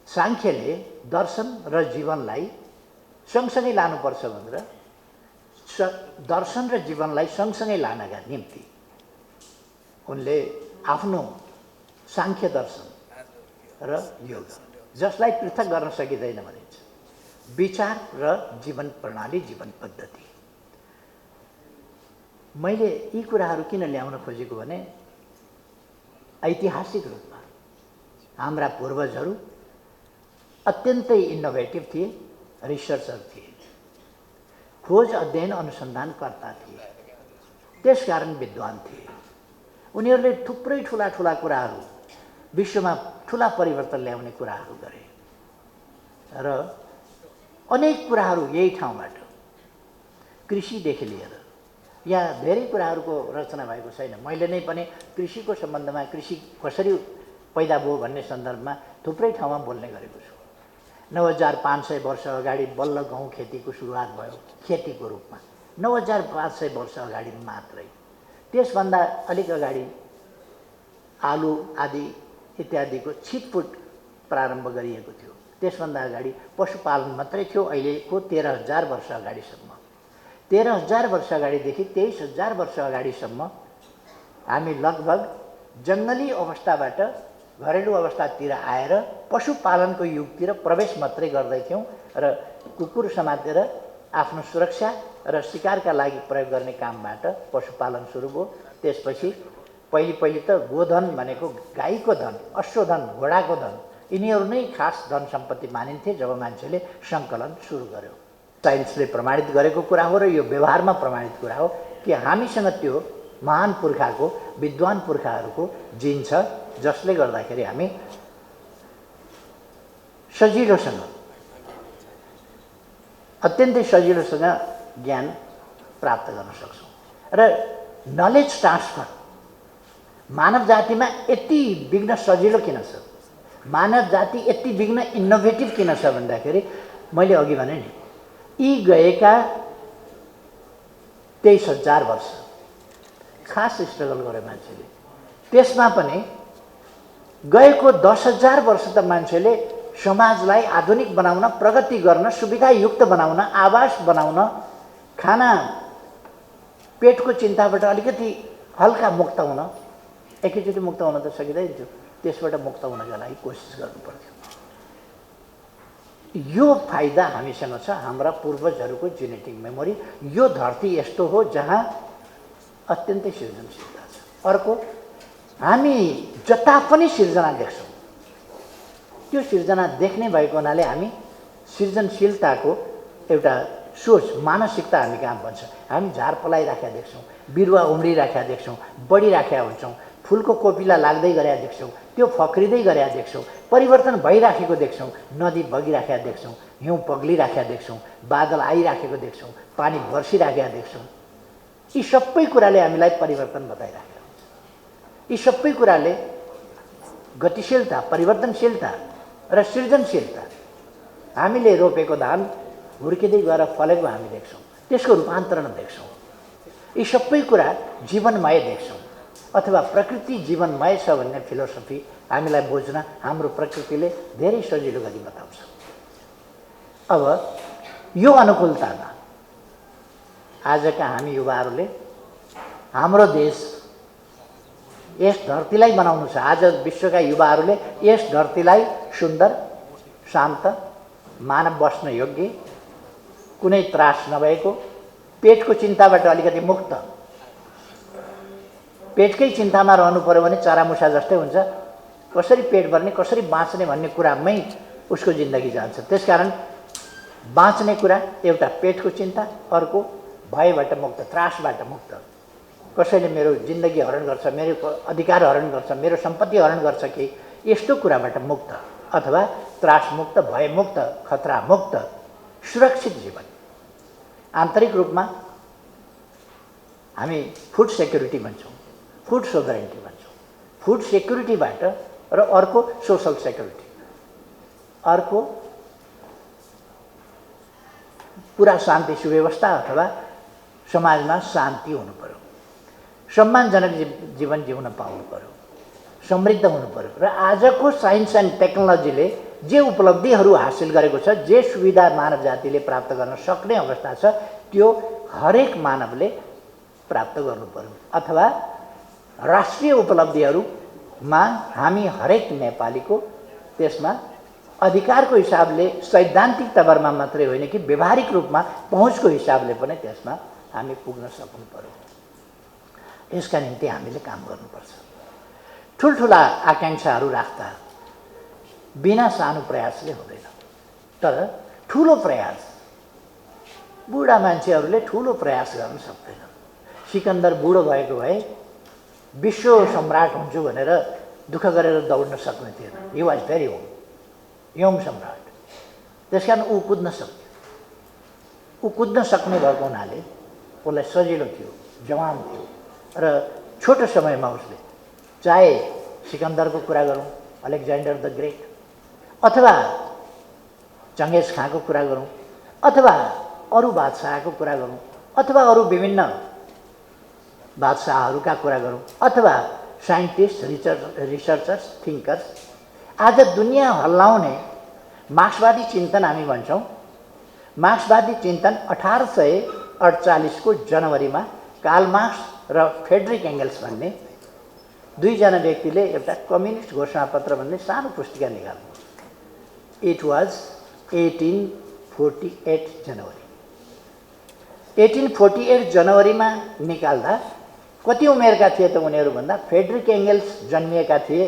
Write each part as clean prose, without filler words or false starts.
सांख्यले दर्शन र जीवनलाई सँगसँगै लानुपर्छ भनेर दर्शन र जीवनलाई सँगसँगै लानका निम्ति उनले आफ्नो सांख्य दर्शन र योग, जसलाई पृथक गर्न सकिँदैन भनिन्छ, विचार र जीवन प्रणाली, जीवन पद्धति। मैले यी कुराहरू किन ल्याउन खोजेको भने ऐतिहासिक रूपमा हाम्रा पूर्वजहरू अत्यन्तै इनोभेटिभ थिए, रिसर्चर थिए, खोज अध्ययन अनुसन्धानकर्ता थिए, त्यसकारण विद्वान थिए। उनीहरूले थुप्रै ठुला ठुला कुराहरू, विश्वमा ठुला परिवर्तन ल्याउने कुराहरू गरे र अनेक कुराहरू यही ठाउँबाट, कृषिदेखि लिएर यहाँ धेरै कुराहरूको रचना भएको छैन। मैले नै पनि कृषिको सम्बन्धमा, कृषि कसरी पैदा भयो भन्ने सन्दर्भमा थुप्रै ठाउँमा बोल्ने गरेको छु। 9500 वर्ष अगाडि बल्ल गहुँ खेतीको सुरुवात भयो, खेतीको रूपमा 9500 वर्ष अगाडि मात्रै। त्यसभन्दा अलिक अगाडि आलु आदि इत्यादिको छिटफुट प्रारम्भ गरिएको थियो। त्यसभन्दा अगाडि पशुपालन मात्रै थियो। अहिलेको 13,000 वर्ष अगाडिसम्म, 13,000 वर्ष अगाडिदेखि 23,000 वर्ष अगाडिसम्म हामी लगभग जङ्गली अवस्थाबाट घरेलु अवस्थातिर आएर पशुपालनको युगतिर प्रवेश मात्रै गर्दैथ्यौँ र कुकुर समातेर आफ्नो सुरक्षा र शिकारका लागि प्रयोग गर्ने कामबाट पशुपालन सुरु भयो। त्यसपछि पहिले त गोधन भनेको गाईको धन, अश्वधन, घोडाको धन, यिनीहरू नै खास धन सम्पत्ति मानिन्थे जब मान्छेले सङ्कलन सुरु गर्यो। साइन्सले प्रमाणित गरेको कुरा हो र यो व्यवहारमा प्रमाणित कुरा हो कि हामीसँग त्यो महान पुर्खाको, विद्वान पुर्खाहरूको जिन छ, जसले गर्दाखेरि हामी सजिलोसँग, अत्यन्तै सजिलोसँग ज्ञान प्राप्त गर्न सक्छौँ। र नलेज ट्रान्सफर मानव जातिमा यति बिग्न सजिलो किन छ, मानव जाति यति बिग्न इनोभेटिभ किन छ भन्दाखेरि मैले अघि भने नि, यी गएका 23,000 वर्ष खास स्ट्रगल गरे मान्छेले। त्यसमा पनि गएको 10,000 वर्ष त मान्छेले समाजलाई आधुनिक बनाउन, प्रगति गर्न, सुविधायुक्त बनाउन, आवास बनाउन, खाना, पेटको चिन्ताबाट अलिकति हल्का मुक्त हुन, एकैचोटि मुक्त हुन त सकिँदैन थियो, त्यसबाट मुक्त हुनका लागि कोसिस गर्नु पर्थ्यो। यो फाइदा हामीसँग छ, हाम्रा पूर्वजहरूको जेनेटिक मेमोरी। यो धरती यस्तो हो जहाँ अत्यन्तै सृजनशीलता छ। अर्को, हामी जता पनि सिर्जना देख्छौँ, त्यो सिर्जना देख्ने भएको हुनाले हामी सृजनशीलताको एउटा सोच, मानसिकता हामी कहाँ बन्छ। हामी झार पलाइराखेका देख्छौँ, बिरुवा उम्रिराखेका देख्छौँ, बढिराखेका हुन्छौँ, फुलको कोपिला लाग्दै गरेका देख्छौँ, त्यो फक्रिँदै गरेका देख्छौँ, परिवर्तन भइराखेको देख्छौँ, नदी बगिराखेका देख्छौँ, हिउँ पग्लिराखेका देख्छौँ, बादल आइराखेको देख्छौँ, पानी बर्सिराखेका देख्छौँ। यी सबै कुराले हामीलाई परिवर्तन बताइराखेका हुन्छ। यी सबै कुराले गतिशीलता, परिवर्तनशीलता र सृजनशीलता, हामीले रोपेको धान हुर्किँदै गएर फलेको हामी देख्छौँ, त्यसको रूपान्तरण देख्छौँ। यी सबै कुरा जीवनमय देख्छौँ, अथवा प्रकृति जीवनमय छ भन्ने फिलोसफी हामीलाई बुझ्न हाम्रो प्रकृतिले धेरै सजिलो गरी बताउँछ। अब यो अनुकूलतामा आजका हामी युवाहरूले हाम्रो देश, यस धरतीलाई बनाउनु छ। आज विश्वका युवाहरूले यस धरतीलाई सुन्दर, शान्त, मानव बस्न योग्य, कुनै त्रास नभएको, पेटको चिन्ताबाट अलिकति मुक्त। पेटकै चिन्तामा रहनु पर्यो भने चरामुसा जस्तै हुन्छ, कसरी पेट भर्ने, कसरी बाँच्ने भन्ने कुरामै उसको जिन्दगी जान्छ। त्यसकारण बाँच्ने कुरा एउटा पेटको चिन्ता, अर्को भयबाट मुक्त, त्रासबाट मुक्त। कसैले मेरो जिन्दगी हरण गर्छ, मेरो अधिकार हरण गर्छ, मेरो सम्पत्ति हरण गर्छ कि, यस्तो कुराबाट मुक्त, अथवा त्रासमुक्त, भयमुक्त, खतरामुक्त, सुरक्षित जीवन। आन्तरिक रूपमा हामी फुड सेक्युरिटी भन्छौँ, फुड सोभरेन्टी भन्छौँ। फुड सेक्युरिटीबाट र अर्को सोसल सेक्युरिटी, अर्को पुरा शान्ति सुव्यवस्था अथवा समाजमा शान्ति हुनु पर्यो, सम्मानजनक जीवन जिउन पाउनु पर्यो, समृद्ध हुनु पर्यो। र आजको साइन्स एन्ड टेक्नोलोजीले जे उपलब्धिहरू हासिल गरेको छ, जे सुविधा मानव जातिले प्राप्त गर्न सक्ने अवस्था छ, त्यो हरेक मानवले प्राप्त गर्नु पर्यो। अथवा राष्ट्रिय उपलब्धिहरूमा हामी हरेक नेपालीको त्यसमा अधिकारको हिसाबले सैद्धान्तिक तवरमा मात्रै होइन कि व्यवहारिक रूपमा पहुँचको हिसाबले पनि त्यसमा हामी पुग्न सक्नु पर्यो। यसका निम्ति हामीले काम गर्नुपर्छ। ठुल्ठुला आकाङ्क्षाहरू राख्दा बिना सानो प्रयासले हुँदैन। तर ठुलो प्रयास, बुढा मान्छेहरूले ठुलो प्रयास गर्न सक्दैन। सिकन्दर बुढो भएको भए विश्व सम्राट हुन्छु भनेर दुःख गरेर दौड्न सक्ने थिएन। हि वाज भेरी यङ सम्राट। त्यस कारण ऊ कुद्न सक्थ्यो। ऊ कुद्न सक्ने भएको हुनाले उसलाई सजिलो थियो, जवान थियो र छोटो समयमा उसले चाहे सिकन्दरको कुरा गरौँ, अलेक्जेन्डर द ग्रेट, अथवा चङ्गेज खानको कुरा गरौँ, अथवा अरू बादशाहको कुरा गरौँ, अथवा अरू विभिन्न बादशाहहरूका कुरा गरौँ, अथवा साइन्टिस्ट, रिसर्चर्स, थिङ्कर्स, आज दुनियाँ हल्लाउने मार्क्सवादी चिन्तन हामी भन्छौँ। मार्क्सवादी चिन्तन 1848 को जनवरीमा कार्ल मार्क्स र फ्रेडरिक एङ्गल्स भन्ने दुईजना व्यक्तिले एउटा कम्युनिस्ट घोषणापत्र भन्ने सानो पुस्तिका निकाल्नु। इट वाज 1848 जनवरी। 1848 जनवरीमा निकाल्दा कति उमेरका थिए त उनीहरू भन्दा फ्रेडरिक एङ्गल्स जन्मिएका थिए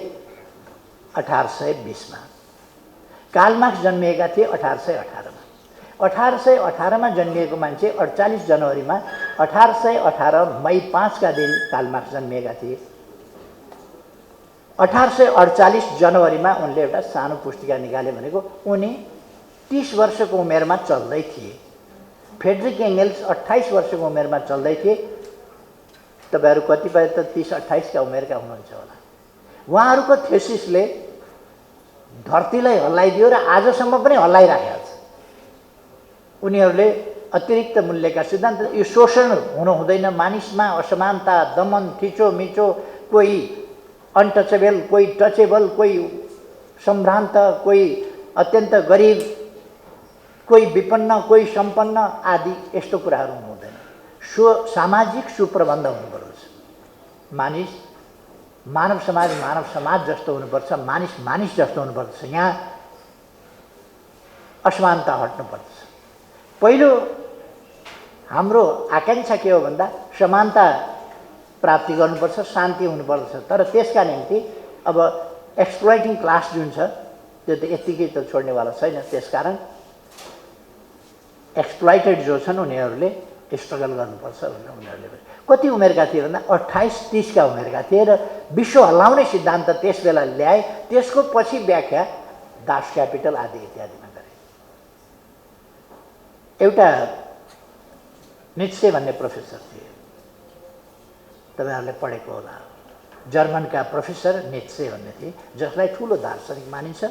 1820 मा, कार्ल मार्क्स जन्मिएका थिए 1818 मा। 1818 मा जन्मिएको मान्छे 48 जनवरीमा 1818 मई 5 का दिन कार्ल मार्क्स जन्मिएका थिए। 1848 जनवरीमा उनले एउटा सानो पुस्तिका निकाले भनेको उनी 30 वर्षको उमेरमा चल्दै थिए। फ्रेडरिक एङ्गल्स 28 वर्षको उमेरमा चल्दै थिए। तपाईहरु कतिपय त 30-28 का उमेरका हुनुहुन्छ होला। उहाँहरूको थेसिसले धरतीलाई हल्लाइदियो र आजसम्म पनि हल्लाइराखेको छ। उनीहरूले अतिरिक्त मूल्यका सिद्धान्त, यो शोषण हुनु हुँदैन, मानिसमा असमानता, दमन, थिचोमिचो, कोही अनटचेबल, कोही टचेबल, कोही सम्भ्रान्त, कोही अत्यन्त गरिब, कोही विपन्न, कोही सम्पन्न आदि यस्तो कुराहरू हुँदैन। सामाजिक सुप्रबन्ध हुनुपर्छ। मानव समाज जस्तो हुनुपर्छ, मानिस जस्तो हुनुपर्छ। यहाँ असमानता हट्नुपर्छ। पहिलो हाम्रो आकांक्षा के हो भन्दा समानता प्राप्ति गर्नुपर्छ, शान्ति हुनुपर्छ। तर त्यसका निम्ति अब एक्सप्लोइटिङ क्लास जुन छ त्यो त यतिकै त छोड्नेवाला छैन। त्यसकारण एक्सप्लोइटेड जो छन् उनीहरूले स्ट्रगल गर्नुपर्छ भनेर उनीहरूले कति उमेरका थिए भन्दा 28-30 का उमेरका थिए र विश्व हल्लाउने सिद्धान्त त्यस बेला ल्याए। त्यसको पछि व्याख्या दास क्यापिटल आदि इत्यादिमा गरे। एउटा नित्से भन्ने प्रोफेसर थिए, तपाईहरुले पढेको होला। जर्मनका प्रोफेसर नित्से भन्ने थिए, जसलाई ठूलो दार्शनिक मानिन्छ।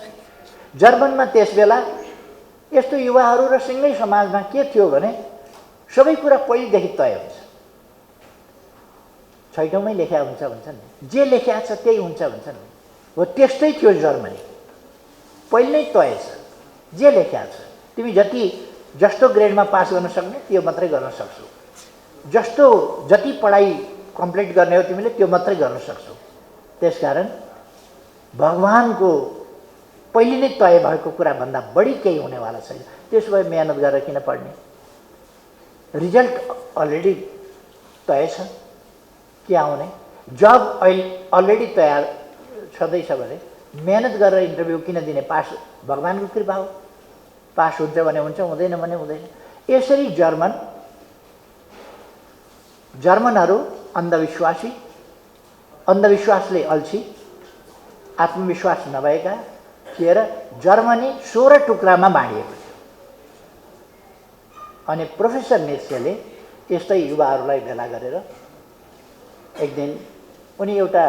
जर्मनमा त्यसबेला यस्तो युवाहरू र सिङ्गै समाजमा के थियो भने सबै कुरा पहिलेदेखि तय हुन्छ। छैटौँमै लेख्या हुन्छ भन्छन् नि, जे लेख्या छ त्यही हुन्छ भन्छन् नि। हो त्यस्तै थियो जर्मनी। पहिले नै तय छ, जे लेख्या छ तिमी जस्तो ग्रेडमा पास गर्न सक्ने त्यो मात्रै गर्न सक्छौ, जति पढाइ कम्प्लिट गर्ने हो तिमीले त्यो मात्रै गर्न सक्छौ। त्यसकारण भगवानको पहिले नै तय भएको कुरा भन्दा बढी केही हुनेवाला छैन। त्यसो भए मेहनत गरेर किन पढ्ने? रिजल्ट अलरेडी तय छ, के आउने? जब अलरेडी तयार छँदैछ भने मेहनत गरेर इन्टरभ्यू किन दिने? पास भगवानको कृपा हो। पास हुन्छ भने हुन्छ, हुँदैन भने हुँदैन। यसरी जर्मनहरू अन्धविश्वासी, अन्धविश्वासले अल्छी, आत्मविश्वास नभएका थिए र जर्मनी 16 टुक्रामा बाँडिएको थियो। अनि प्रोफेसर नित्सेले यस्तै युवाहरूलाई भेला गरेर एक दिन उनी एउटा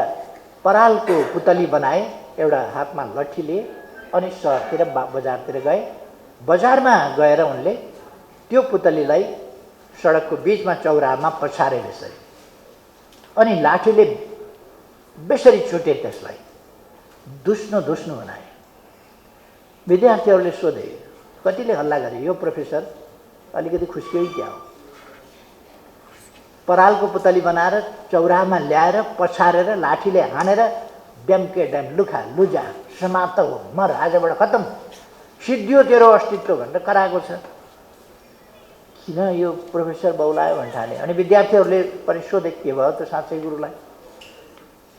परालको पुतली बनाए, एउटा हातमा लट्ठी लिए अनि सहरतिर बजारतिर गए। बजारमा गएर उनले त्यो पुतलीलाई सडकको बीचमा चौराहामा पछारे बेसरी अनि लाठीले बेसरी छुटे, त्यसलाई दुस्नु बनाए। विद्यार्थीहरूले सोधे, कतिले हल्ला गरे, यो प्रोफेसर अलिकति खुस्क्यो क्या हो? परालको पुतली बनाएर चौराहामा ल्याएर पछारेर लाठीले हानेर ड्याम के ड्याम, लुखा लुजा, समाप्त हो, मर, आजबाट खत्तम, सिद्धियो तेरो अस्तित्व भनेर कराएको छ। किन यो प्रोफेसर बौलायो भन्न थाले। अनि विद्यार्थीहरूले पनि सोधे, के भयो त साँच्चै गुरुलाई?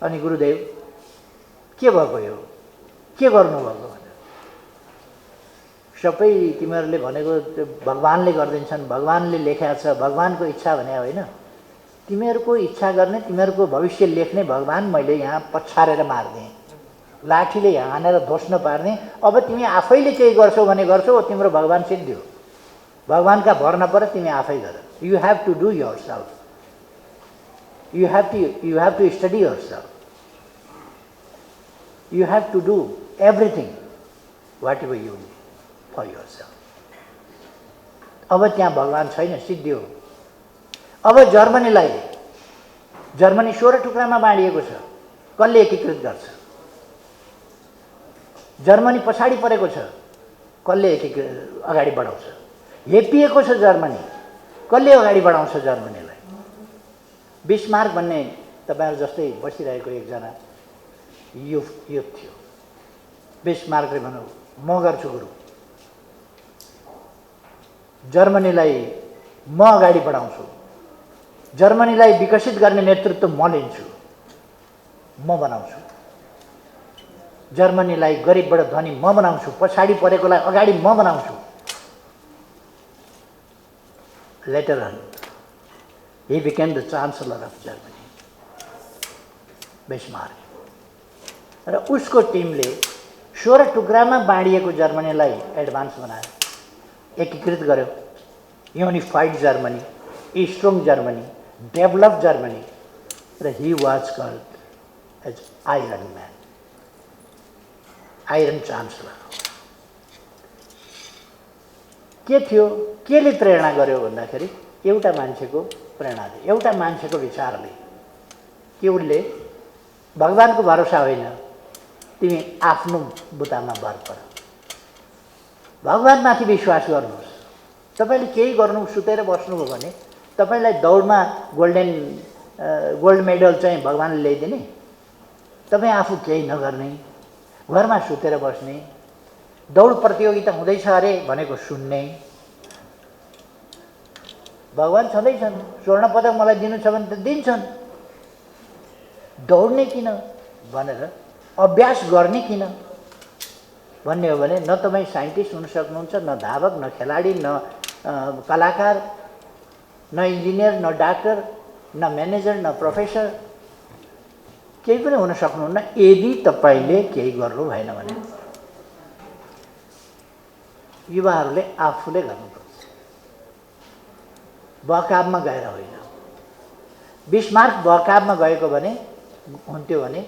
अनि गुरुदेव, के भएको यो, के गर्नुभएको भनेर। सबै तिमीहरूले भनेको त्यो भगवानले गरिदिन्छन्, भगवानले लेखेको छ, भगवानको इच्छा भने होइन। तिमीहरूको इच्छा गर्ने, तिमीहरूको भविष्य लेख्ने भगवान मैले यहाँ पछारेर मार्दिएँ, लाठीले हानेर ध्वस्त पार्ने। अब तिमी आफैले केही गर्छौ भने गर्छौ, तिम्रो भगवान सिद्धियो। भगवानका भर नपर, तिमी आफै गर। You have to do yourself, you have to study yourself, you have to do everything whatever you for yourself. अब त्यहाँ भगवान छैन, सिद्धियो। अब जर्मनी 16 टुक्रामा बाँडिएको छ, कसले एकीकृत गर्छ? जर्मनी पछाडि परेको छ, कसले अगाडि बढाउँछ? हेपिएको छ जर्मनी, कसले अगाडि बढाउँछ जर्मनीलाई? बिस्मार्क भन्ने तपाईँहरू जस्तै बसिरहेको एकजना युथ थियो। बिस्मार्कले भनौँ, म गर्छु गुरु, जर्मनीलाई म अगाडि बढाउँछु, जर्मनीलाई विकसित गर्ने नेतृत्व म लिन्छु, म बनाउँछु, जर्मनीलाई गरिबबाट धनी म बनाउँछु, पछाडि परेकोलाई अगाडि म बनाउँछु। Later on, he became the chancellor of Germany, Bismarck. र उसको टिमले 16 टुक्रामा बाँडिएको जर्मनीलाई एडभान्स बनायो, एकीकृत गर्यो। Unified Germany, strong Germany, develop Germany. र he was called as iron man, iron chancellor. के थियो, केले प्रेरणा गर्यो भन्दाखेरि एउटा मान्छेको प्रेरणाले, एउटा मान्छेको विचारले, कि उसले भगवानको भरोसा होइन, तिमी आफ्नो बुतामा भर पर, भगवानमाथि विश्वास गर्नुहोस्। तपाईँले केही गर्नु, सुतेर बस्नुभयो भने तपाईँलाई दौडमा गोल्ड मेडल चाहिँ भगवानले ल्याइदिने, तपाईँ आफू केही नगर्ने, घरमा सुतेर बस्ने, दौड प्रतियोगिता हुँदैछ अरे भनेको सुन्ने। भगवान छँदैछन्, स्वर्ण पदक मलाई दिनु छ भने त दिन्छन्, दौड्ने किन भनेर, अभ्यास गर्ने किन भन्ने हो भने न तपाईँ साइन्टिस्ट हुन सक्नुहुन्छ, न धावक, न खेलाडी, न कलाकार, न इन्जिनियर, न डाक्टर, न म्यानेजर, न प्रोफेसर, केही पनि हुन सक्नुहुन्न यदि तपाईँले केही गर्नु भएन भने। युवाहरूले आफूले गर्नुपर्छ, बहकावमा गएर होइन। बिस्मार्क बहकावमा गएको भने हुन्थ्यो भने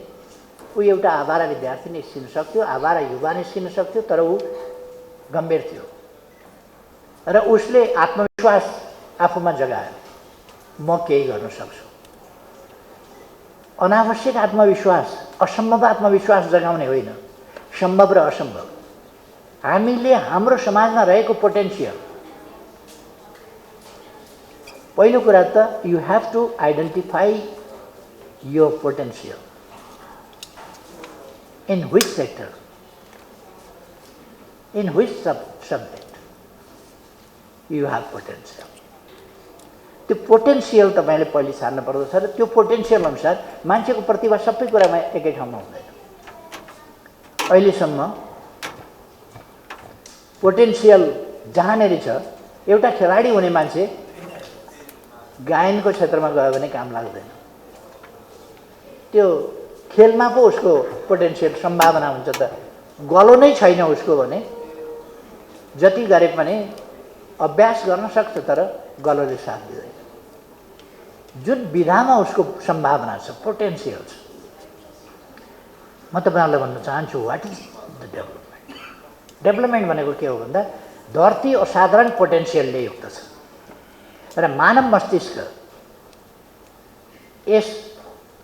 ऊ एउटा आवारा विद्यार्थी निस्किन सक्थ्यो, आवारा युवा निस्किन सक्थ्यो, तर ऊ गम्भीर थियो र उसले आत्मविश्वास आफूमा जगायो, म केही गर्न सक्छु। अनावश्यक आत्मविश्वास, असम्भव आत्मविश्वास जगाउने होइन, सम्भव र असम्भव। हामीले हाम्रो समाजमा रहेको पोटेन्सियल, पहिलो कुरा त you have to identify your potential, in which sector, in which subject you have potential. त्यो पोटेन्सियल तपाईँले पहिले छान्नु पर्दछ र त्यो पोटेन्सियल अनुसार मान्छेको प्रतिभा सबै कुरामा एकै ठाउँमा हुँदैन। अहिलेसम्म पोटेन्सियल जहाँनेरि छ, एउटा खेलाडी हुने मान्छे गायनको क्षेत्रमा गयो भने काम लाग्दैन, त्यो खेलमा पो उसको पोटेन्सियल सम्भावना हुन्छ। त गलो नै छैन उसको भने जति गरे पनि अभ्यास गर्न सक्छ, तर गलोले साथ दिँदैन। जुन विधामा उसको सम्भावना छ, पोटेन्सियल छ। म तपाईँहरूलाई भन्न चाहन्छु, what is the development? Development भनेको के हो भन्दा धरती असाधारण पोटेन्सियलले युक्त छ र मानव मस्तिष्क यस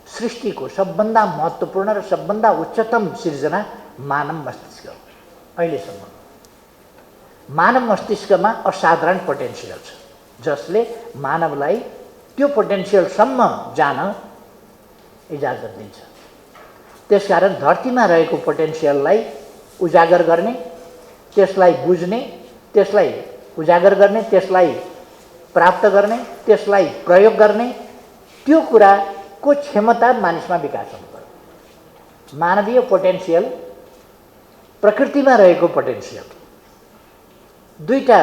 सृष्टिको सबभन्दा महत्त्वपूर्ण र सबभन्दा उच्चतम सिर्जना मानव मस्तिष्क हो। अहिलेसम्म मानव मस्तिष्कमा असाधारण पोटेन्सियल छ, जसले मानवलाई त्यो पोटेन्सियलसम्म जान इजाजत दिन्छ। त्यसकारण धरतीमा रहेको पोटेन्सियललाई उजागर गर्ने, त्यसलाई बुझ्ने, त्यसलाई उजागर गर्ने, त्यसलाई प्राप्त गर्ने, त्यसलाई प्रयोग गर्ने, त्यो कुराको क्षमता मानिसमा विकास हुनुपर्छ। मानवीय पोटेन्सियल, प्रकृतिमा रहेको पोटेन्सियल, दुईटा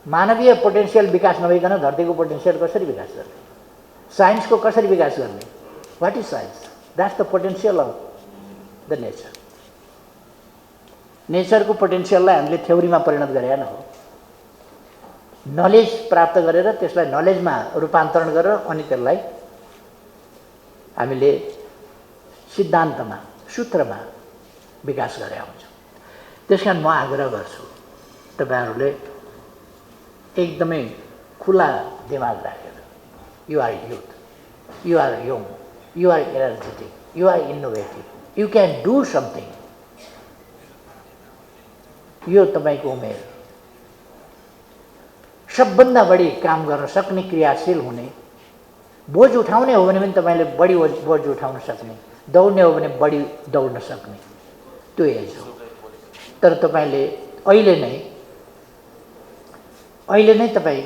मानवीय पोटेन्सियल विकास नभइकन धरतीको पोटेन्सियल कसरी विकास गर्ने? साइन्सको कसरी विकास गर्ने? What is science? That's the potential of the nature. नेचरको पोटेन्सियललाई हामीले थ्योरीमा परिणत गरेका हो। नलेज प्राप्त गरेर त्यसलाई नलेजमा रूपान्तरण गरेर अनि त्यसलाई हामीले सिद्धान्तमा, सूत्रमा विकास गरेका हुन्छौँ। त्यसकारण म आग्रह गर्छु तपाईहरुले एकदमै खुला दिमाग राखेर, you are youth, you are young, you are energetic, you are innovative, you can do something. यो तपाईको उमेर सबभन्दा बढी काम गर्न सक्ने, क्रियाशील हुने, बोझ उठाउने हो भने पनि तपाईले बढी बोझ उठाउन सक्ने, दौड्ने हो भने बढी दौड्न सक्ने त्यो एज हो। तर तपाईले अहिले नै तपाई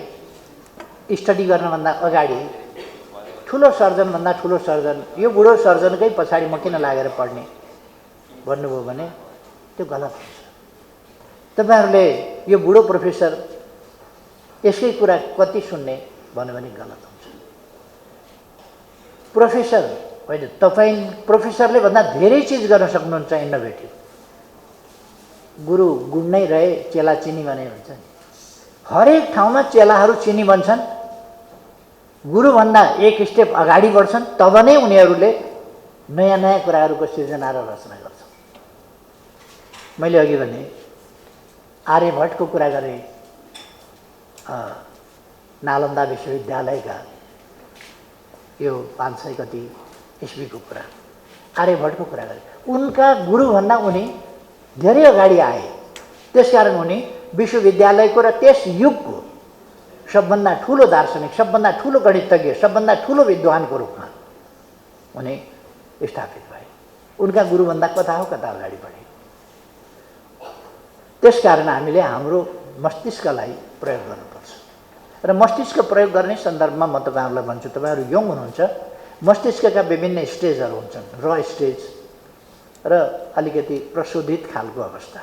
स्टडी गर्नभन्दा अगाडि ठुलो सर्जनभन्दा ठुलो सर्जन, यो बुढो सर्जनकै पछाडि म किन लागेर पढ्ने भन्नुभयो भने त्यो गलत हुन्छ। तपाईहरुले यो बुढो प्रोफेसर यसकै कुरा कति सुन्ने भन्यो भने गलत हुन्छ। प्रोफेसर होइन, तपाई प्रोफेसरले भन्दा धेरै चीज गर्न सक्नुहुन्छ इनोभेटिभ। गुरु गुण नै रहे चेला चिनी बने भन्छ नि। हरेक ठाउँमा चेलाहरू चिनी बन्छन्, गुरुभन्दा एक स्टेप अगाडि बढ्छन्, तब नै उनीहरूले नयाँ नयाँ कुराहरूको सृजना र रचना गर्छन्। मैले अघि भने आर्यभट्टको कुरा गरेँ, नालन्दा विश्वविद्यालयका यो 500 कति इस्वीको कुरा, आर्यभट्टको कुरा गरेँ। उनका गुरुभन्दा उनी धेरै अगाडि आए। त्यसकारण उनी विश्वविद्यालयको र त्यस युगको सबभन्दा ठुलो दार्शनिक, सबभन्दा ठुलो गणितज्ञ, सबभन्दा ठुलो विद्वानको रूपमा उनी स्थापित भए। उनका गुरुभन्दा कता हो कता अगाडि बढे। त्यसकारण हामीले हाम्रो मस्तिष्कलाई प्रयोग गर्नुपर्छ। र मस्तिष्क प्रयोग गर्ने सन्दर्भमा म तपाईहरुलाई भन्छु, तपाईहरु यङ हुनुहुन्छ, मस्तिष्कका विभिन्न स्टेजहरू हुन्छन्। र स्टेज र अलिकति प्रशोधित खालको अवस्था।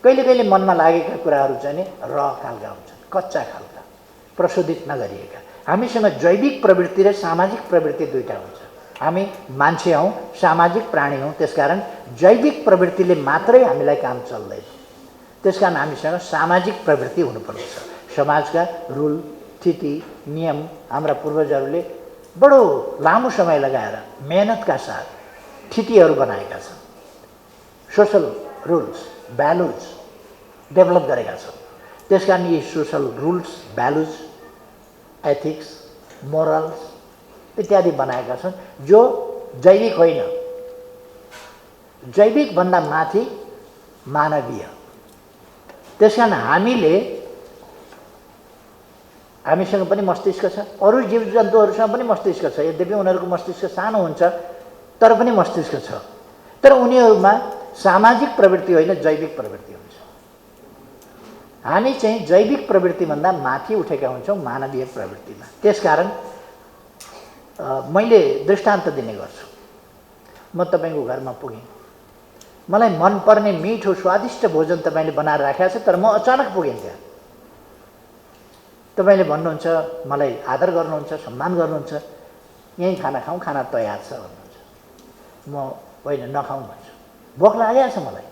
कहिले कहिले मनमा लागेका कुराहरू चाहिँ र खालका हुन्छन्, कच्चा खालका, प्रशोधित नगरिएका। हामीसँग जैविक प्रवृत्ति र सामाजिक प्रवृत्ति दुईटा हुन्छ। हामी मान्छे हौं, सामाजिक प्राणी हौं, त्यसकारण जैविक प्रवृत्तिले मात्रै हामीलाई काम चल्दैन। त्यसकारण हामीसँग सामाजिक प्रवृत्ति हुनुपर्छ। समाजका रुल, स्थिति, नियम हाम्रा पूर्वजहरूले बडो लामो समय लगाएर मेहनतका साथ स्थितिहरू बनाएका छन्। सोशल रुल्स, भ्यालुज डेभलप गरेका छन्। त्यसकारण यी social rules, values, ethics, morals इत्यादि बनाएका छन् जो जैविक होइन, जैविक भन्दा माथि मानवीय। त्यसकारण हामीसँग पनि मस्तिष्क छ, अरू जीवजन्तुहरूसँग पनि मस्तिष्क छ। यद्यपि उनीहरूको मस्तिष्क सानो हुन्छ तर पनि मस्तिष्क छ। तर उनीहरूमा सामाजिक प्रवृत्ति होइन, जैविक प्रवृत्ति हुन्छ। हामी चाहिँ जैविक प्रवृत्तिभन्दा माथि उठेका हुन्छौँ मानवीय प्रवृत्तिमा। त्यसकारण मैले दृष्टान्त दिने गर्छु। म तपाईको घरमा पुगेँ, मलाई मनपर्ने मिठो स्वादिष्ट भोजन तपाईले बनाएर राखेको छ, तर म अचानक पुगेँ त्यहाँ। तपाईले भन्नुहुन्छ, मलाई आदर गर्नुहुन्छ, सम्मान गर्नुहुन्छ, यही खाना खाउँ, खाना तयार छ भन्नुहुन्छ। म होइन नखाउँ भन्छु, भोक लागेको छ मलाई।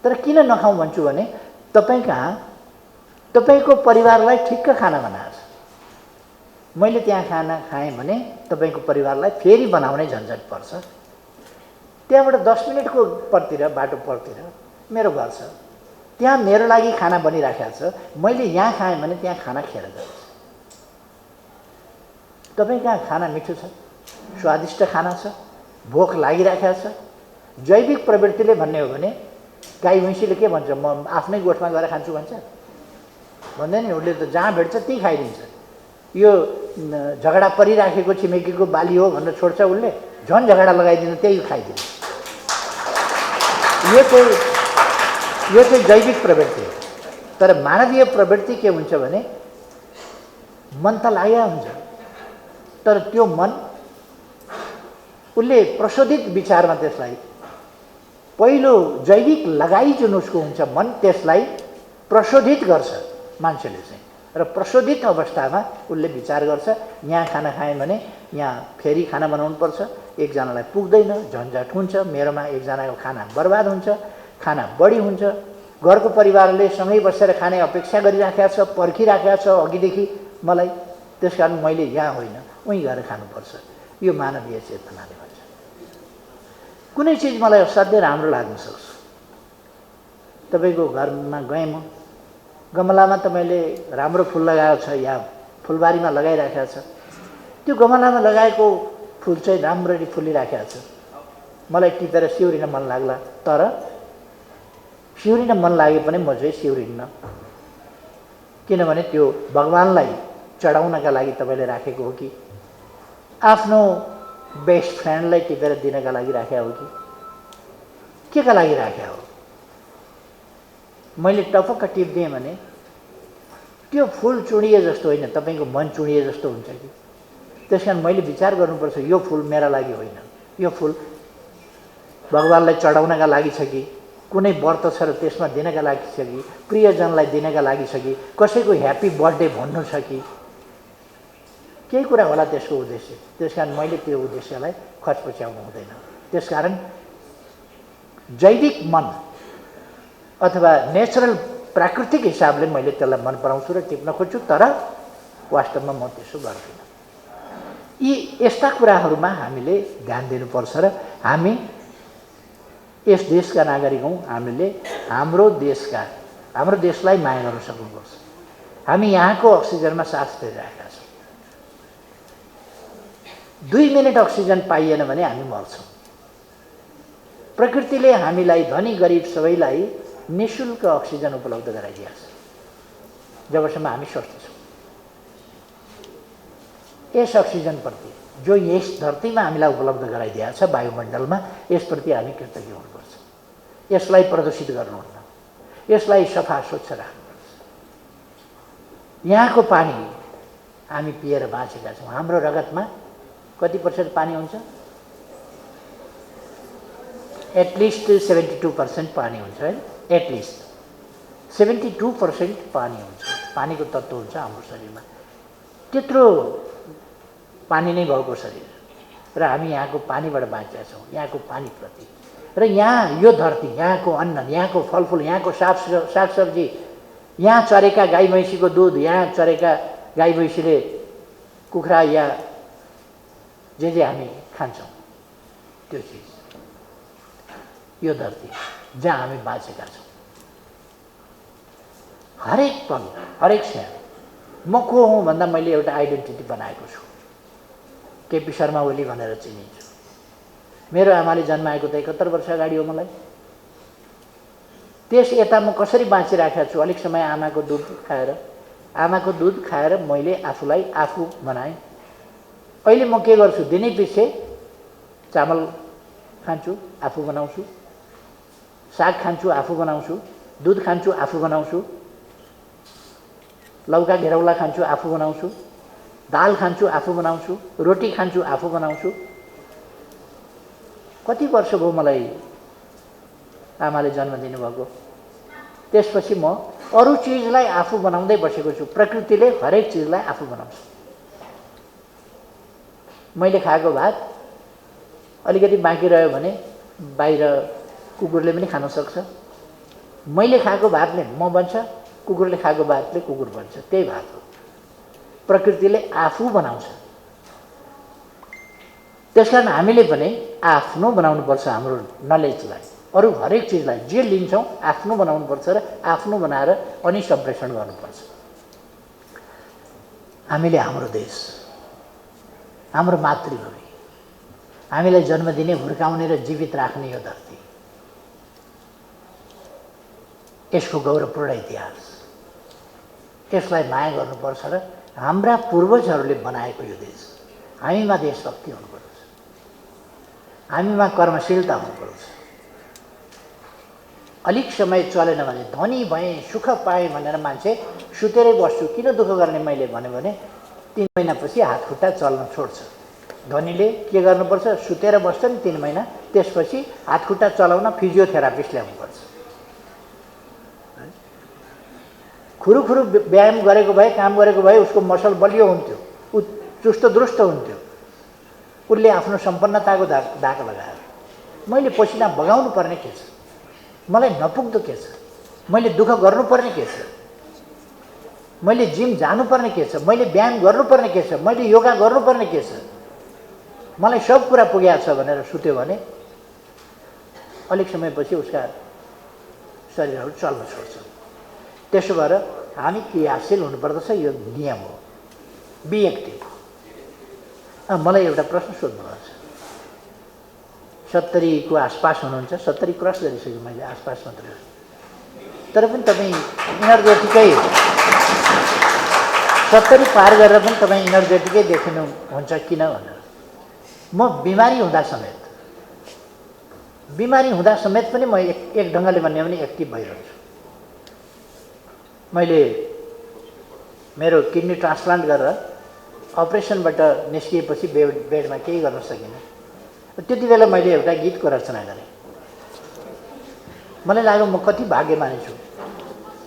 तर किन नखाउँ भन्छु भने तपाईँ कहाँ तपाईको परिवारलाई ठिक्क खाना बनाएको छ। मैले त्यहाँ खाना खाएँ भने तपाईको परिवारलाई फेरि बनाउने झन्झट पर्छ। त्यहाँबाट 10 मिनेटको परतिर बाटो परतिर मेरो घर छ, त्यहाँ मेरो लागि खाना बनिराखेको छ। मैले यहाँ खाएँ भने त्यहाँ खाना खेर जान्छ। तपाईँ कहाँ खाना मिठो छ, स्वादिष्ट खाना छ, भोक लागिराखेको छ। जैविक प्रवृत्तिले भन्ने हो भने गाई भैँसीले के भन्छ, म आफ्नै गोठमा गएर खान्छु भन्छ? भन्दैन नि, उसले त जहाँ भेट्छ त्यही खाइदिन्छ। यो झगडा परिराखेको छिमेकीको बाली हो भनेर छोड्छ, उसले झन् झगडा लगाइदिनु, त्यही खाइदिन्छ। यो चाहिँ जैविक प्रवृत्ति हो। तर मानवीय प्रवृत्ति के हुन्छ भने मन त लागेको हुन्छ, तर त्यो मन उसले प्रशोधित विचारमा त्यसलाई पहिलो जैविक लगाई जुन उसको हुन्छ मन, त्यसलाई प्रशोधित गर्छ मान्छेले चाहिँ। र प्रशोधित अवस्थामा उसले विचार गर्छ, यहाँ खाना खाएँ भने यहाँ फेरि खाना बनाउनुपर्छ, एकजनालाई पुग्दैन, झन्झट हुन्छ, मेरोमा एकजनाको खाना बर्बाद हुन्छ, खाना बढी हुन्छ, घरको परिवारले सँगै बसेर खाने अपेक्षा गरिराखेको छ, पर्खिराखेको छ अघिदेखि मलाई, त्यसकारण मैले यहाँ होइन उहीँ गएर खानुपर्छ। यो मानवीय चेतनाले भन्छ। कुनै चिज मलाई असाध्यै राम्रो लाग्न सक्छ। तपाईँको घरमा गएँ म, गमलामा तपाईँले राम्रो फुल लगाएको छ या फुलबारीमा लगाइराखेको छ, त्यो गमलामा लगाएको फुल चाहिँ राम्ररी फुलिराखेको छ, मलाई टिपेर सिउरिन मन लाग्ला, तर सिउरिन मन लागे पनि म चाहिँ सिउरिन्न, किनभने त्यो भगवानलाई चढाउनका लागि तपाईँले राखेको हो कि आफ्नो बेस्ट फ्रेन्डलाई टिपेर दिनका लागि राखेको हो कि के का लागि राखेको हो? मैले टपक्क टिप्दिएँ भने त्यो फुल चुडिए जस्तो होइन, तपाईँको मन चुडिए जस्तो हुन्छ कि। त्यसकारण मैले विचार गर्नुपर्छ, यो फुल मेरा लागि होइन, यो फुल भगवानलाई चढाउनका लागि छ कि कुनै व्रत छ र त्यसमा दिनका लागि छ कि प्रियजनलाई दिनका लागि छ कि कसैको ह्याप्पी बर्थडे भन्नु छ कि केही कुरा होला त्यसको उद्देश्य। त्यसकारण मैले त्यो उद्देश्यलाई खचपच्याउनु हुँदैन। त्यसकारण जैविक मन अथवा नेचरल प्राकृतिक हिसाबले मैले त्यसलाई मन पराउँछु र टिप्न खोज्छु, तर वास्तवमा म त्यसो गर्दिनँ। यी यस्ता कुराहरूमा हामीले ध्यान दिनुपर्छ र हामी यस देशका नागरिक हौँ, हामीले हाम्रो देशलाई माया गर्न सक्नुपर्छ। हामी यहाँको अक्सिजनमा सास फेरिरहेका छौँ। 2 मिनट अक्सिजन पाइएन भने हामी मर्छौँ। प्रकृतिले हामीलाई धनी गरिब सबैलाई निःशुल्क अक्सिजन उपलब्ध गराइदिएको छ जबसम्म हामी स्वस्थ छौँ। यस अक्सिजनप्रति जो यस धरतीमा हामीलाई उपलब्ध गराइदिएको छ वायुमण्डलमा, यसप्रति हामी कृतज्ञ हुनुपर्छ। यसलाई प्रदूषित गर्नुहुन्न, यसलाई सफा स्वच्छ राख्नुपर्छ। यहाँको पानी हामी पिएर बाँचेका छौँ। हाम्रो रगतमा कति % पानी हुन्छ? एटलिस्ट 72% पानी हुन्छ है, एटलिस्ट 72% पानी हुन्छ, पानीको तत्त्व हुन्छ हाम्रो शरीरमा। त्यत्रो पानी नै भएको शरीर र हामी यहाँको पानीबाट बाँचेका छौँ, यहाँको पानीप्रति। र यहाँ यो धरती, यहाँको अन्न, यहाँको फलफुल, यहाँको सागसब्जी, यहाँ चरेका गाई भैँसीको दुध, यहाँ चरेका गाई भैँसीले कुखुरा या जे हामी खान्छौँ, त्यो चिज यो धरती जहाँ हामी बाँचेका छौँ। हरेक पल, हरेक क्षण म को हुँ भन्दा मैले एउटा आइडेन्टिटी बनाएको छु। केपी शर्मा ओली भनेर चिनिन्छु। मेरो आमाले जन्माएको त 71 वर्ष अगाडि हो। मलाई त्यस यता म कसरी बाँचिराखेको छु? अलिक समय आमाको दुध खाएर मैले आफूलाई आफू बनाएँ। अहिले म के गर्छु? दिनै पछि चामल खान्छु, आफू बनाउँछु, साग खान्छु, आफू बनाउँछु, दुध खान्छु, आफू बनाउँछु, लौका घेरौला खान्छु, आफू बनाउँछु, दाल खान्छु, आफू बनाउँछु, रोटी खान्छु, आफू बनाउँछु। कति वर्ष भयो मलाई आमाले जन्म दिनुभएको। त्यसपछि म अरू चिजलाई आफू बनाउँदै बसेको छु। प्रकृतिले हरेक चिजलाई आफू बनाउँछ। मैले खाएको भात अलिकति बाँकी रह्यो भने बाहिर कुकुरले पनि खान सक्छ। मैले खाएको भातले म बन्छ, कुकुरले खाएको भातले कुकुर बन्छ। त्यही भात हो। प्रकृतिले आफू बनाउँछ। त्यसकारण हामीले पनि आफ्नो बनाउनुपर्छ हाम्रो नलेजलाई। अरू हरेक चिजलाई जे लिन्छौँ आफ्नो बनाउनुपर्छ र आफ्नो बनाएर अनि सम्प्रेषण गर्नुपर्छ। हामीले हाम्रो देश, हाम्रो मातृभूमि, हामीलाई जन्म दिने, हुर्काउने र जीवित राख्ने यो धरती, यसको गौरवपूर्ण इतिहास, यसलाई माया गर्नुपर्छ र हाम्रा पूर्वजहरूले बनाएको यो देश, हामीमा देशभक्ति हुनुपर्छ, हामीमा कर्मशीलता हुनुपर्छ। अलिक समय चलेन भने धनी भएँ सुख पाएँ भनेर मान्छे सुतेरै बस्छु किन दुःख गर्ने मैले भन्यो भने 3 महिनापछि हात खुट्टा चल्न छोड्छ। धनीले के गर्नुपर्छ, सुतेर बस्छ नि 3 महिना, त्यसपछि हात खुट्टा चलाउन फिजियोथेरापिस्ट ल्याउनुपर्छ। खुरुखुरु व्यायाम गरेको भए, काम गरेको भए उसको मसल बलियो हुन्थ्यो, ऊ चुस्त दुरुस्त हुन्थ्यो। उसले आफ्नो सम्पन्नताको दाग लगायो। मैले पसिना बगाउनु पर्ने के छ, मलाई नपुग्दो के छ, मैले दुःख गर्नुपर्ने के छ, मैले जिम जानुपर्ने के छ, मैले व्यायाम गर्नुपर्ने के छ, मैले योगा गर्नुपर्ने के छ, मलाई सब कुरा पुगेको छ भनेर सुत्यो भने अलिक समयपछि उसका शरीरहरू चल्न छोड्छ। त्यसो भएर हामी क्रियाशील हुनुपर्दछ, यो नियम हो। Be active. मलाई एउटा प्रश्न सोध्नुहोस्, 70 को आसपास हुनुहुन्छ, 70 क्रस गरिसकेँ मैले, आसपास मात्र, तर पनि तपाईँ इनर्जेटिकै 70 पार गरेर पनि तपाईँ इनर्जेटिकै देखिनुहुन्छ किन भनेर। म बिमारी हुँदा समेत पनि म एक ढङ्गले भन्यो भने एक्टिभ भइरहन्छु। मैले मेरो किडनी ट्रान्सप्लान्ट गरेर अपरेसनबाट निस्किएपछि बेडमा केही गर्न सकिनँ। त्यति बेला मैले एउटा गीतको रचना गरेँ। मलाई लाग्यो म कति भाग्यमानी छु,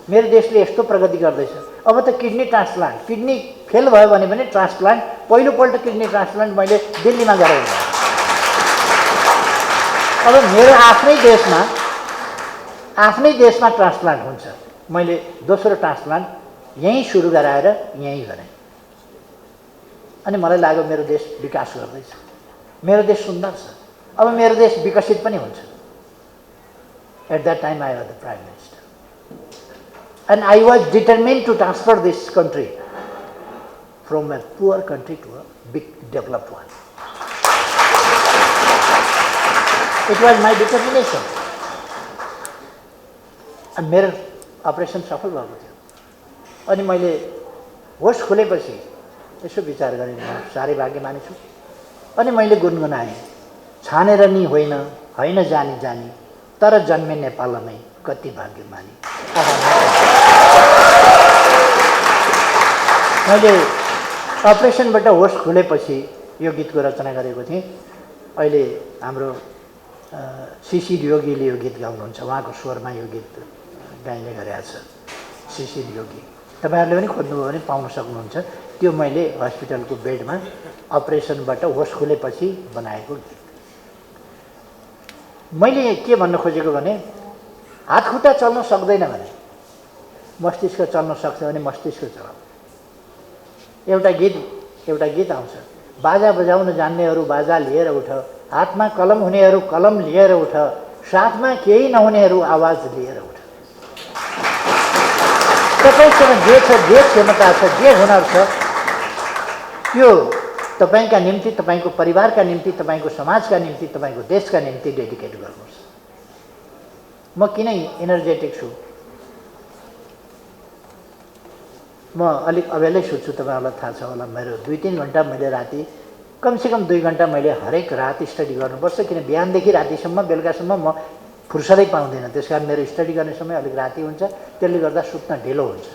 मेरो देशले यस्तो प्रगति गर्दैछ। अब त किडनी ट्रान्सप्लान्ट, किडनी फेल भयो भने पनि ट्रान्सप्लान्ट, पहिलोपल्ट किडनी ट्रान्सप्लान्ट मैले दिल्लीमा गरेँ। अब मेरो आफ्नै देशमा ट्रान्सप्लान्ट हुन्छ। मैले दोस्रो ट्रान्सप्लान्ट यहीँ सुरु गराएर यहीँ गरेँ। अनि मलाई लाग्यो मेरो देश विकास गर्दैछ, मेरो देश सुन्दर छ, अब मेरो देश विकसित पनि हुन्छ। At that time I was the prime minister and I was determined to transfer this country from a poor country to a big developed one. It was my determination. अनि मेरो अपरेसन सफल भएको थियो। अनि मैले होस खुलेपछि यसो विचार गरेँ, म साह्रै भाग्यमानी छु। अनि मैले गुनगुनाएँ, छानेर नि होइन जानी जानी, तर जन्मे नेपालमै कति भाग्यमानी। मैले अपरेसनबाट होस खुलेपछि यो गीतको रचना गरेको थिएँ। अहिले हाम्रो शिशिर योगीले यो गीत गाउनुहुन्छ, उहाँको स्वरमा यो गीत गाइने गरेको छ, शिशिर योगी। तपाईँहरूले पनि खोज्नुभयो भने पाउन सक्नुहुन्छ। त्यो मैले हस्पिटलको बेडमा अपरेसनबाट होस खुलेपछि बनाएको गीत। मैले के भन्न खोजेको भने हात खुट्टा चल्न सक्दैन भने मस्तिष्क चल्न सक्छ भने मस्तिष्क चलाऊ। एउटा गीत आउँछ, बाजा बजाउन जान्नेहरू बाजा लिएर उठ, हातमा कलम हुनेहरू कलम लिएर उठ, साथमा केही नहुनेहरू आवाज लिएर उठ। तपाईँसँग जे छ, जे क्षमता छ, जे हुनर छ, त्यो तपाईँका निम्ति, तपाईँको परिवारका निम्ति, तपाईँको समाजका निम्ति, तपाईँको देशका निम्ति डेडिकेट गर्नुहोस्। म किन इनर्जेटिक छु? म अलिक अबेलै सुत्छु, तपाईँहरूलाई थाहा छ होला। मेरो 2-3 घन्टा मैले राति, कमसेकम 2 घन्टा मैले हरेक रात स्टडी गर्नुपर्छ, किन बिहानदेखि रातिसम्म, बेलुकासम्म म फुर्सदै पाउँदिनँ। त्यस कारण मेरो स्टडी गर्ने समय अलिक राति हुन्छ, त्यसले गर्दा सुत्न ढिलो हुन्छ।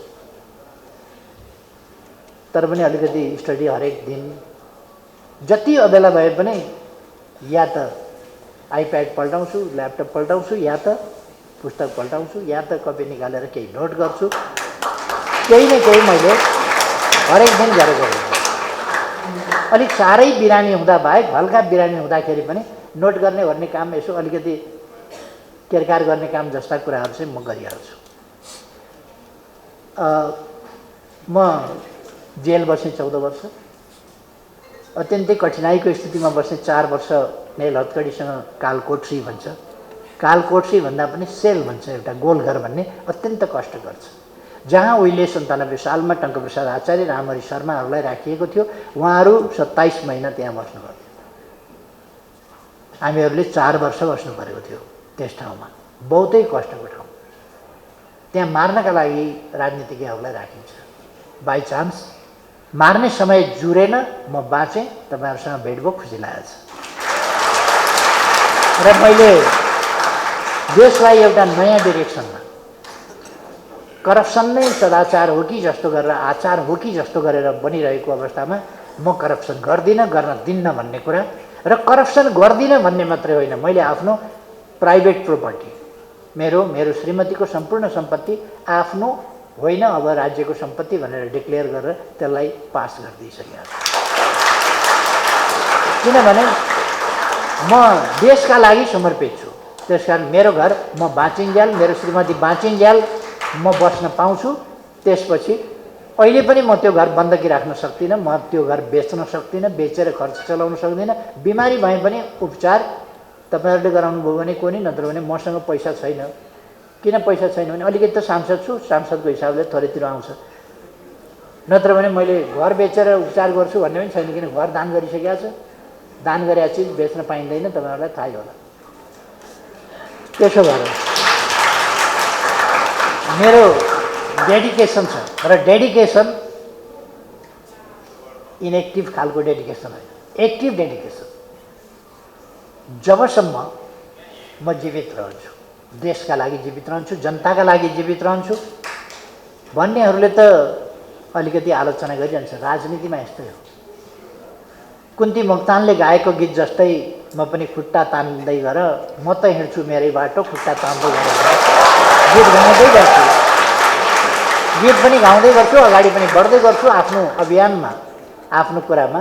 तर पनि अलिकति स्टडी हरेक दिन जति अबेला भए पनि या त आइप्याड पल्टाउँछु, ल्यापटप पल्टाउँछु, या त पुस्तक पल्टाउँछु, या त कपी निकालेर केही नोट गर्छु। केही न केही मैले हरेक दिन गरेको हुन्छ। अलिक साह्रै बिरामी हुँदा बाहेक हल्का बिरामी हुँदाखेरि पनि नोट गर्ने काम, यसो अलिकति केरकार गर्ने काम जस्ता कुराहरू चाहिँ म गरिहाल्छु। म जेल बसेँ 14 वर्ष, अत्यन्तै कठिनाइको स्थितिमा बसेँ। 4 वर्ष नेल हतकडीसँग कालकोठरी भन्छ, कालकोठरी भन्दा पनि सेल भन्छ, एउटा गोलघर भन्ने अत्यन्त कष्टकर छ, जहाँ उहिले 97 सालमा टङ्कप्रसाद आचार्य, रामहरि शर्माहरूलाई राखिएको थियो। उहाँहरू 27 महिना त्यहाँ बस्नुभयो। हामीहरूले 4 वर्ष बस्नु परेको थियो त्यस ठाउँमा, बहुतै कष्टको ठाउँ। त्यहाँ मार्नका लागि राजनीतिज्ञहरूलाई राखिन्छ। बाई चान्स मार्ने समय जुरेन, म बाँचेँ, तपाईँहरूसँग भेट भयो, खुसी लागेको छ। र मैले देशलाई एउटा नयाँ डिरेक्सनमा, करप्सन नै सदाचार हो कि जस्तो गरेर, आचार हो कि जस्तो गरेर बनिरहेको अवस्थामा म करप्सन गर्दिनँ, गर्न दिन्न भन्ने कुरा, र करप्सन गर्दिनँ भन्ने मात्रै होइन, मैले आफ्नो प्राइभेट प्रोपर्टी, मेरो श्रीमतीको सम्पूर्ण सम्पत्ति आफ्नो होइन, अब राज्यको सम्पत्ति भनेर डिक्लेयर गरेर त्यसलाई पास गरिदिइसकेको छु। किनभने म देशका लागि समर्पित छु। त्यसकारण मेरो घर म बाँचिन्जेल, मेरो श्रीमती बाँचिन्जेल म बस्न पाउँछु। त्यसपछि अहिले पनि म त्यो घर बन्दकी राख्न सक्दिनँ, म त्यो घर बेच्न सक्दिनँ, बेचेर खर्च चलाउन सक्दिनँ। बिमारी भए पनि उपचार तपाईँहरूले गराउनु भयो भने कोही, नत्र भने मसँग पैसा छैन। किन पैसा छैन भने अलिकति त सांसद छु, सांसदको हिसाबले थोरैतिर आउँछ, नत्र भने मैले घर बेचेर उपचार गर्छु भन्ने पनि छैन, किन घर दान गरिसकेको छ। दान गरेका चिज बेच्न पाइँदैन, तपाईँहरूलाई थाहै होला। त्यसो भएर मेरो डेडिकेसन छ, र डेडिकेसन इनएक्टिभ खालको डेडिकेसन होइन, एक्टिभ डेडिकेसन। जबसम्म म जीवित रहन्छु, देशका लागि जीवित रहन्छु, जनताका लागि जीवित रहन्छु भन्नेहरूले त अलिकति आलोचना गरिरहन्छ। राजनीतिमा यस्तै हो। कुन्ती मोक्तानले गाएको गीत जस्तै म पनि खुट्टा तान्दै गर, म त हिँड्छु मेरै बाटो, खुट्टा तान्दै गर, गीत गाउँदै गर्छु, गीत पनि गाउँदै गर्छु, अगाडि पनि बढ्दै गर्छु। आफ्नो अभियानमा, आफ्नो कुरामा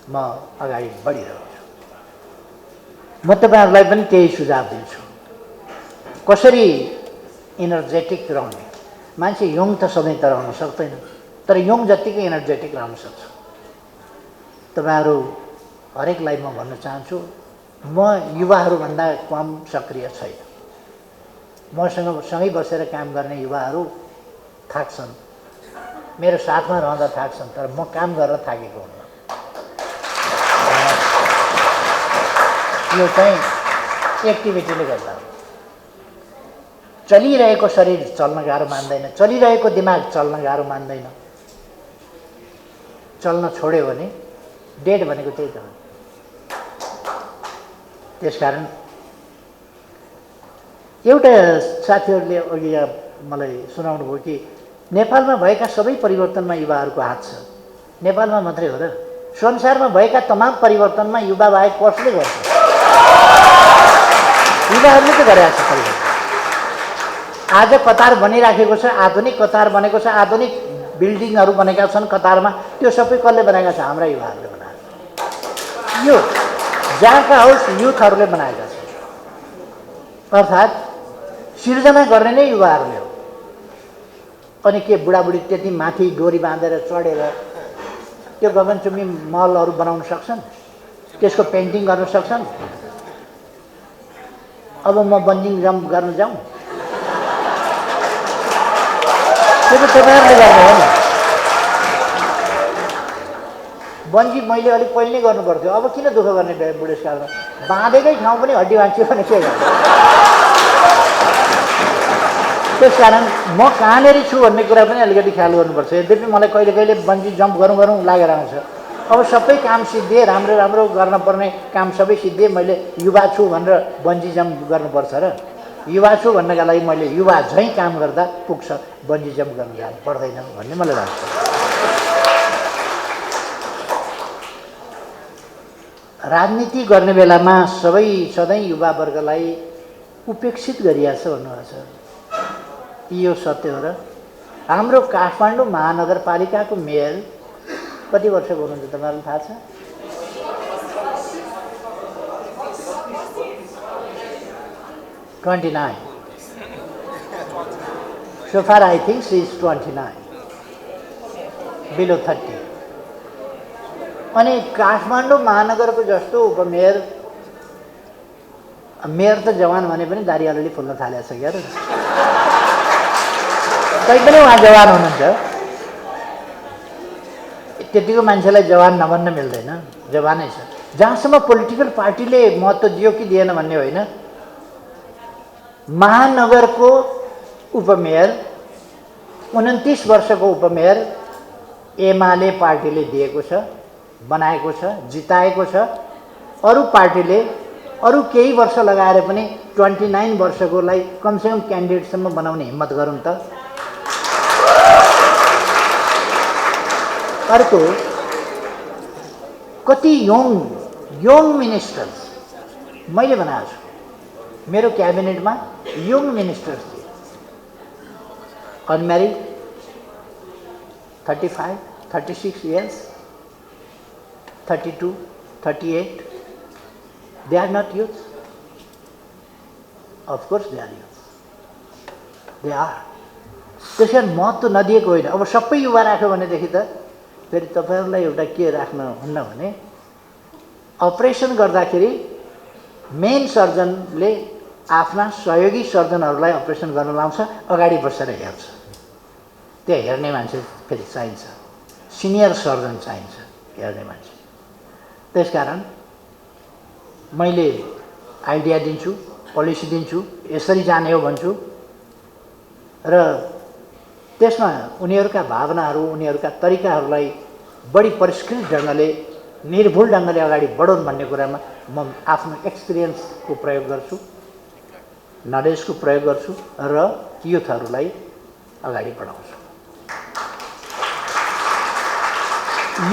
म अगाडि बढिरहेछु। म तपाईँहरूलाई पनि त्यही सुझाव दिन्छु। कसरी इनर्जेटिक रहने? मान्छे यङ त सधैँ त रहन सक्दैन, तर यङ जत्तिकै इनर्जेटिक रहन सक्छ। तपाईँहरू हरेकलाई म भन्न चाहन्छु, म युवाहरूभन्दा कम सक्रिय छैन। मसँग सँगै बसेर काम गर्ने युवाहरू थाक्छन्, मेरो साथमा रहँदा थाक्छन्, तर म काम गरेर थाकेको हुन्न। यो चाहिँ एक्टिभिटीले गर्दा। चलिरहेको शरीर चल्न गाह्रो मान्दैन, चलिरहेको दिमाग चल्न गाह्रो मान्दैन। चल्न छोड्यो भने डेड भनेको त्यही त हो। त्यसकारण एउटा साथीहरूले अघि मलाई सुनाउनु भयो कि नेपालमा भएका सबै परिवर्तनमा युवाहरूको हात छ। नेपालमा मात्रै हो र? संसारमा भएका तमाम परिवर्तनमा युवा बाहेक कसले गर्छ? युवाहरूले त गरेका छ परिवर्तन। आज कतार बनिराखेको छ, आधुनिक कतार बनेको छ, आधुनिक बिल्डिङहरू बनेका छन् कतारमा। त्यो सबै कसले बनाएका छ? हाम्रा युवाहरूले बनाएका छन्। यो जहाँका होस् युथहरूले बनाएका छन्। अर्थात् सिर्जना गर्ने नै युवाहरूले हो। अनि के बुढाबुढी त्यति माथि डोरी बाँधेर चढेर त्यो गगनचुम्बी महलहरू बनाउन सक्छन्? त्यसको पेन्टिङ गर्न सक्छन्? अब म बन्जिङ जम्प गर्न जाउँ? त्यो त तपाईँहरूले गर्नु हो नि। बन्जी मैले अलिक पहिले नै गर्नु पर्थ्यो, अब किन दुःख गर्ने बुढेसकालमा? बाँधेकै ठाउँ पनि हड्डी भाँच्यो भने के गर्नु? त्यसकारण म कहाँनिर छु भन्ने कुरा पनि अलिकति ख्याल गर्नुपर्छ। यद्यपि मलाई कहिले कहिले बन्जी जम्प गरौँ लागेर आउँछ। अब सबै काम सिद्धिए, राम्रो राम्रो गर्न पर्ने काम सबै सिद्धिए, मैले युवा छु भनेर बन्जी जम्प गर्नुपर्छ र? युवा छु भन्नका लागि मैले युवा झैँ काम गर्दा पुग्छ, बन्जी जम्प गर्न जानु पर्दैन भन्ने मलाई लाग्छ। राजनीति गर्ने बेलामा सधैँ युवावर्गलाई उपेक्षित गरिएको छ भन्नुभएको छ। यो सत्य हो र? हाम्रो काठमाडौँ महानगरपालिकाको मेयर कति वर्षको हुनुहुन्छ तपाईँहरूलाई थाहा छ? 29. So far I think she is 29, below 30. अनि काठमाडौँ महानगरको जस्तो उपमेयर, मेयर त जवान भने पनि दारी अलिअलि फुल्न थालेको छ क्या। तैपनि उहाँ जवान हुनुहुन्छ। त्यतिको मान्छेलाई जवान नभन्न मिल्दैन, जवानै छ। जहाँसम्म पोलिटिकल पार्टीले महत्त्व दियो कि दिएन भन्ने होइन, महानगरको उपमेयर 29 वर्षको उपमेयर एमाले पार्टीले दिएको छ, बनाएको छ, जिताएको छ। अरू पार्टीले अरू केही वर्ष लगाएर पनि 29 वर्षकोलाई कमसेकम क्यान्डिडेटसम्म बनाउने हिम्मत गरौँ त। अर्को कति यङ मिनिस्टर्स मैले बनाएको छु। मेरो क्याबिनेटमा यङ मिनिस्टर्स थिए, unmarried, 35, 36 years, 32, 38. They are not youth. Of course they are youth. They are. त्यसै महत्त्व नदिएको होइन। अब सबै युवा राख्यो भनेदेखि त फेरि तपाईहरुलाई एउटा के राख्न हुन्न भने अपरेसन गर्दाखेरि मेन सर्जनले आफ्ना सहयोगी सर्जनहरूलाई अपरेसन गर्न लाउँछ, अगाडि बसेर हेर्छ। त्यो हेर्ने मान्छे फेरि चाहिन्छ, सिनियर सर्जन चाहिन्छ हेर्ने मान्छे। त्यसकारण मैले आइडिया दिन्छु, पोलिसी दिन्छु, यसरी जाने हो भन्छु र त्यसमा उनीहरूका भावनाहरू, उनीहरूका तरिकाहरूलाई बढी परिष्कृत ढङ्गले, निर्भुल ढङ्गले अगाडि बढाउन् भन्ने कुरामा म आफ्नो एक्सपिरियन्सको प्रयोग गर्छु, नलेजको प्रयोग गर्छु र युथहरूलाई अगाडि बढाउँछु।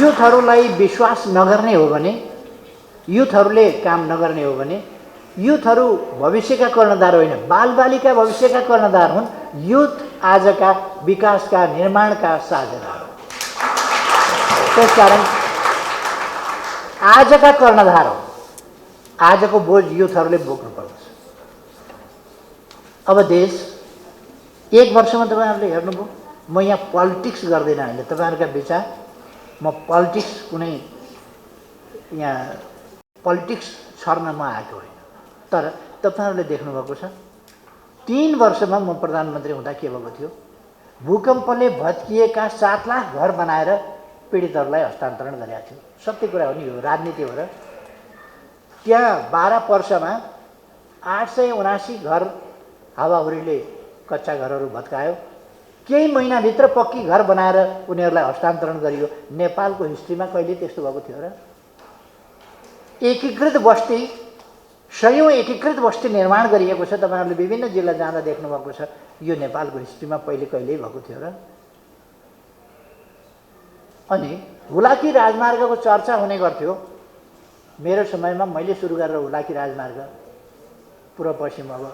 युथहरूलाई विश्वास नगर्ने हो भने, युथहरूले काम नगर्ने हो भने, युथहरू भविष्यका कर्णधार होइन, बालबालिका भविष्यका कर्णधार हुन्। युथ आजका विकासका, निर्माणका साझेदार। त्यसकारण आजका कर्णधार हो, आजको बोझ युथहरूले बोक्नुपर्छ। अब देश 1 वर्षमा तपाईहरुले हेर्नुभयो, म यहाँ पोलिटिक्स गर्दिनँ अहिले, तपाईहरुका विचार, म पोलिटिक्स कुनै यहाँ पोलिटिक्स छर्न म आएको होइन। तर तपाईहरुले देख्नुभएको छ 3 वर्षमा म प्रधानमन्त्री हुँदा के भएको थियो, भूकम्पले भत्किएका 7 लाख घर बनाएर पीडितहरूलाई हस्तान्तरण गरेका थियो। सत्य कुरा हो नि, यो राजनीति हो र। त्यहाँ 12 वर्षमा 879 घर हावाहुरीले कच्चा घरहरू भत्कायो। केही महिनाभित्र पक्की घर बनाएर उनीहरूलाई हस्तान्तरण गरियो। नेपालको हिस्ट्रीमा कहिले त्यस्तो भएको थियो र? एकीकृत बस्ती, सयौं एकीकृत बस्ती निर्माण गरिएको छ। तपाईहरुले विभिन्न जिल्ला जाँदा देख्नुभएको छ। यो नेपालको हिस्ट्रीमा पहिले कहिल्यै भएको थियो र? अनि हुलाकी राजमार्गको चर्चा हुने गर्थ्यो। मेरो समयमा मैले सुरु गरेर हुलाकी राजमार्ग पूर्व पश्चिम, अब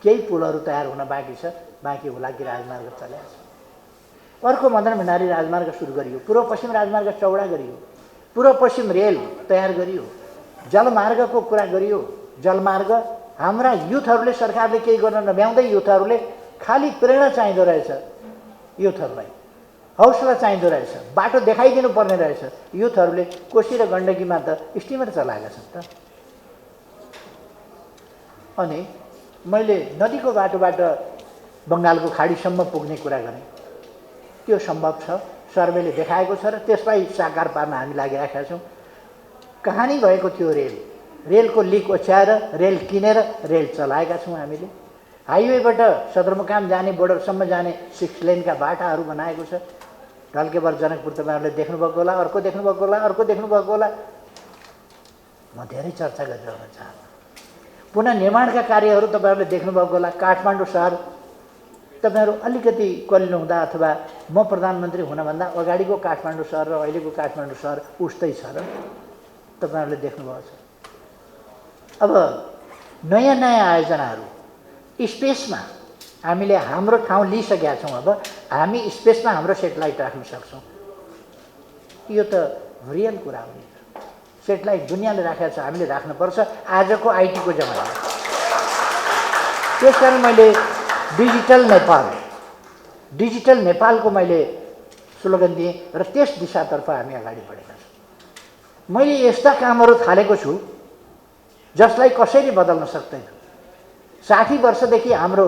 केही पुलहरू तयार हुन बाँकी छ, बाँकी हुलाकी राजमार्ग चलेको छ। अर्को मदन भण्डारी राजमार्ग सुरु गरियो, पूर्व पश्चिम राजमार्ग चौडा गरियो, पूर्व पश्चिम रेल तयार गरियो, जलमार्गको कुरा गरियो। जलमार्ग हाम्रा युथहरूले, सरकारले केही गर्न नभ्याउँदै युथहरूले खाली प्रेरणा चाहिँदो रहेछ, युथहरूलाई हौसला चाहिँदो रहेछ, बाटो देखाइदिनु पर्ने रहेछ। युथहरूले कोशी र गण्डकीमा त स्टिमर चलाएका छन् त। अनि मैले नदीको बाटोबाट बङ्गालको खाडीसम्म पुग्ने कुरा गरेँ। त्यो सम्भव छ, सर्वेले देखाएको छ र त्यसलाई साकार पार्न हामी लागिरहेका छौँ। कहानी भएको थियो रेल, रेलको लिक ओछ्याएर रेल किनेर रेल चलाएका छौँ हामीले। हाइवेबाट सदरमुकाम जाने, बोर्डरसम्म जाने 6 लेनका बाटाहरू बनाएको छ। ढल्केबर जनकपुर तपाईहरुले देख्नुभएको होला, अर्को देख्नुभएको होला, अर्को देख्नुभएको होला। म धेरै चर्चा गरिरहन चाहन्छु। पुनः निर्माणका कार्यहरू तपाईहरुले देख्नुभएको होला। काठमाडौँ सहर तपाईहरु अलिकति कलिलो हुँदा अथवा म प्रधानमन्त्री हुनभन्दा अगाडिको काठमाडौँ सहर र अहिलेको काठमाडौँ सहर उस्तै छ र तपाईहरुले देख्नुभएको छ। अब नयाँ नयाँ आयोजनाहरू स्पेसमा हामीले हाम्रो ठाउँ लिइसकेका छौँ। अब हामी स्पेसमा हाम्रो सेटेलाइट राख्न सक्छौँ। यो त रियल कुरा हो नि। सेटेलाइट दुनियाँले राखेको छ, हामीले राख्नुपर्छ आजको आइटीको जमानामा। त्यसकारण मैले डिजिटल नेपालको मैले स्लोगन दिएँ र त्यस दिशातर्फ हामी अगाडि बढेका छौँ। मैले यस्ता कामहरू थालेको छु जसलाई कसैले बदल्न सक्दैन। 60 वर्षदेखि हाम्रो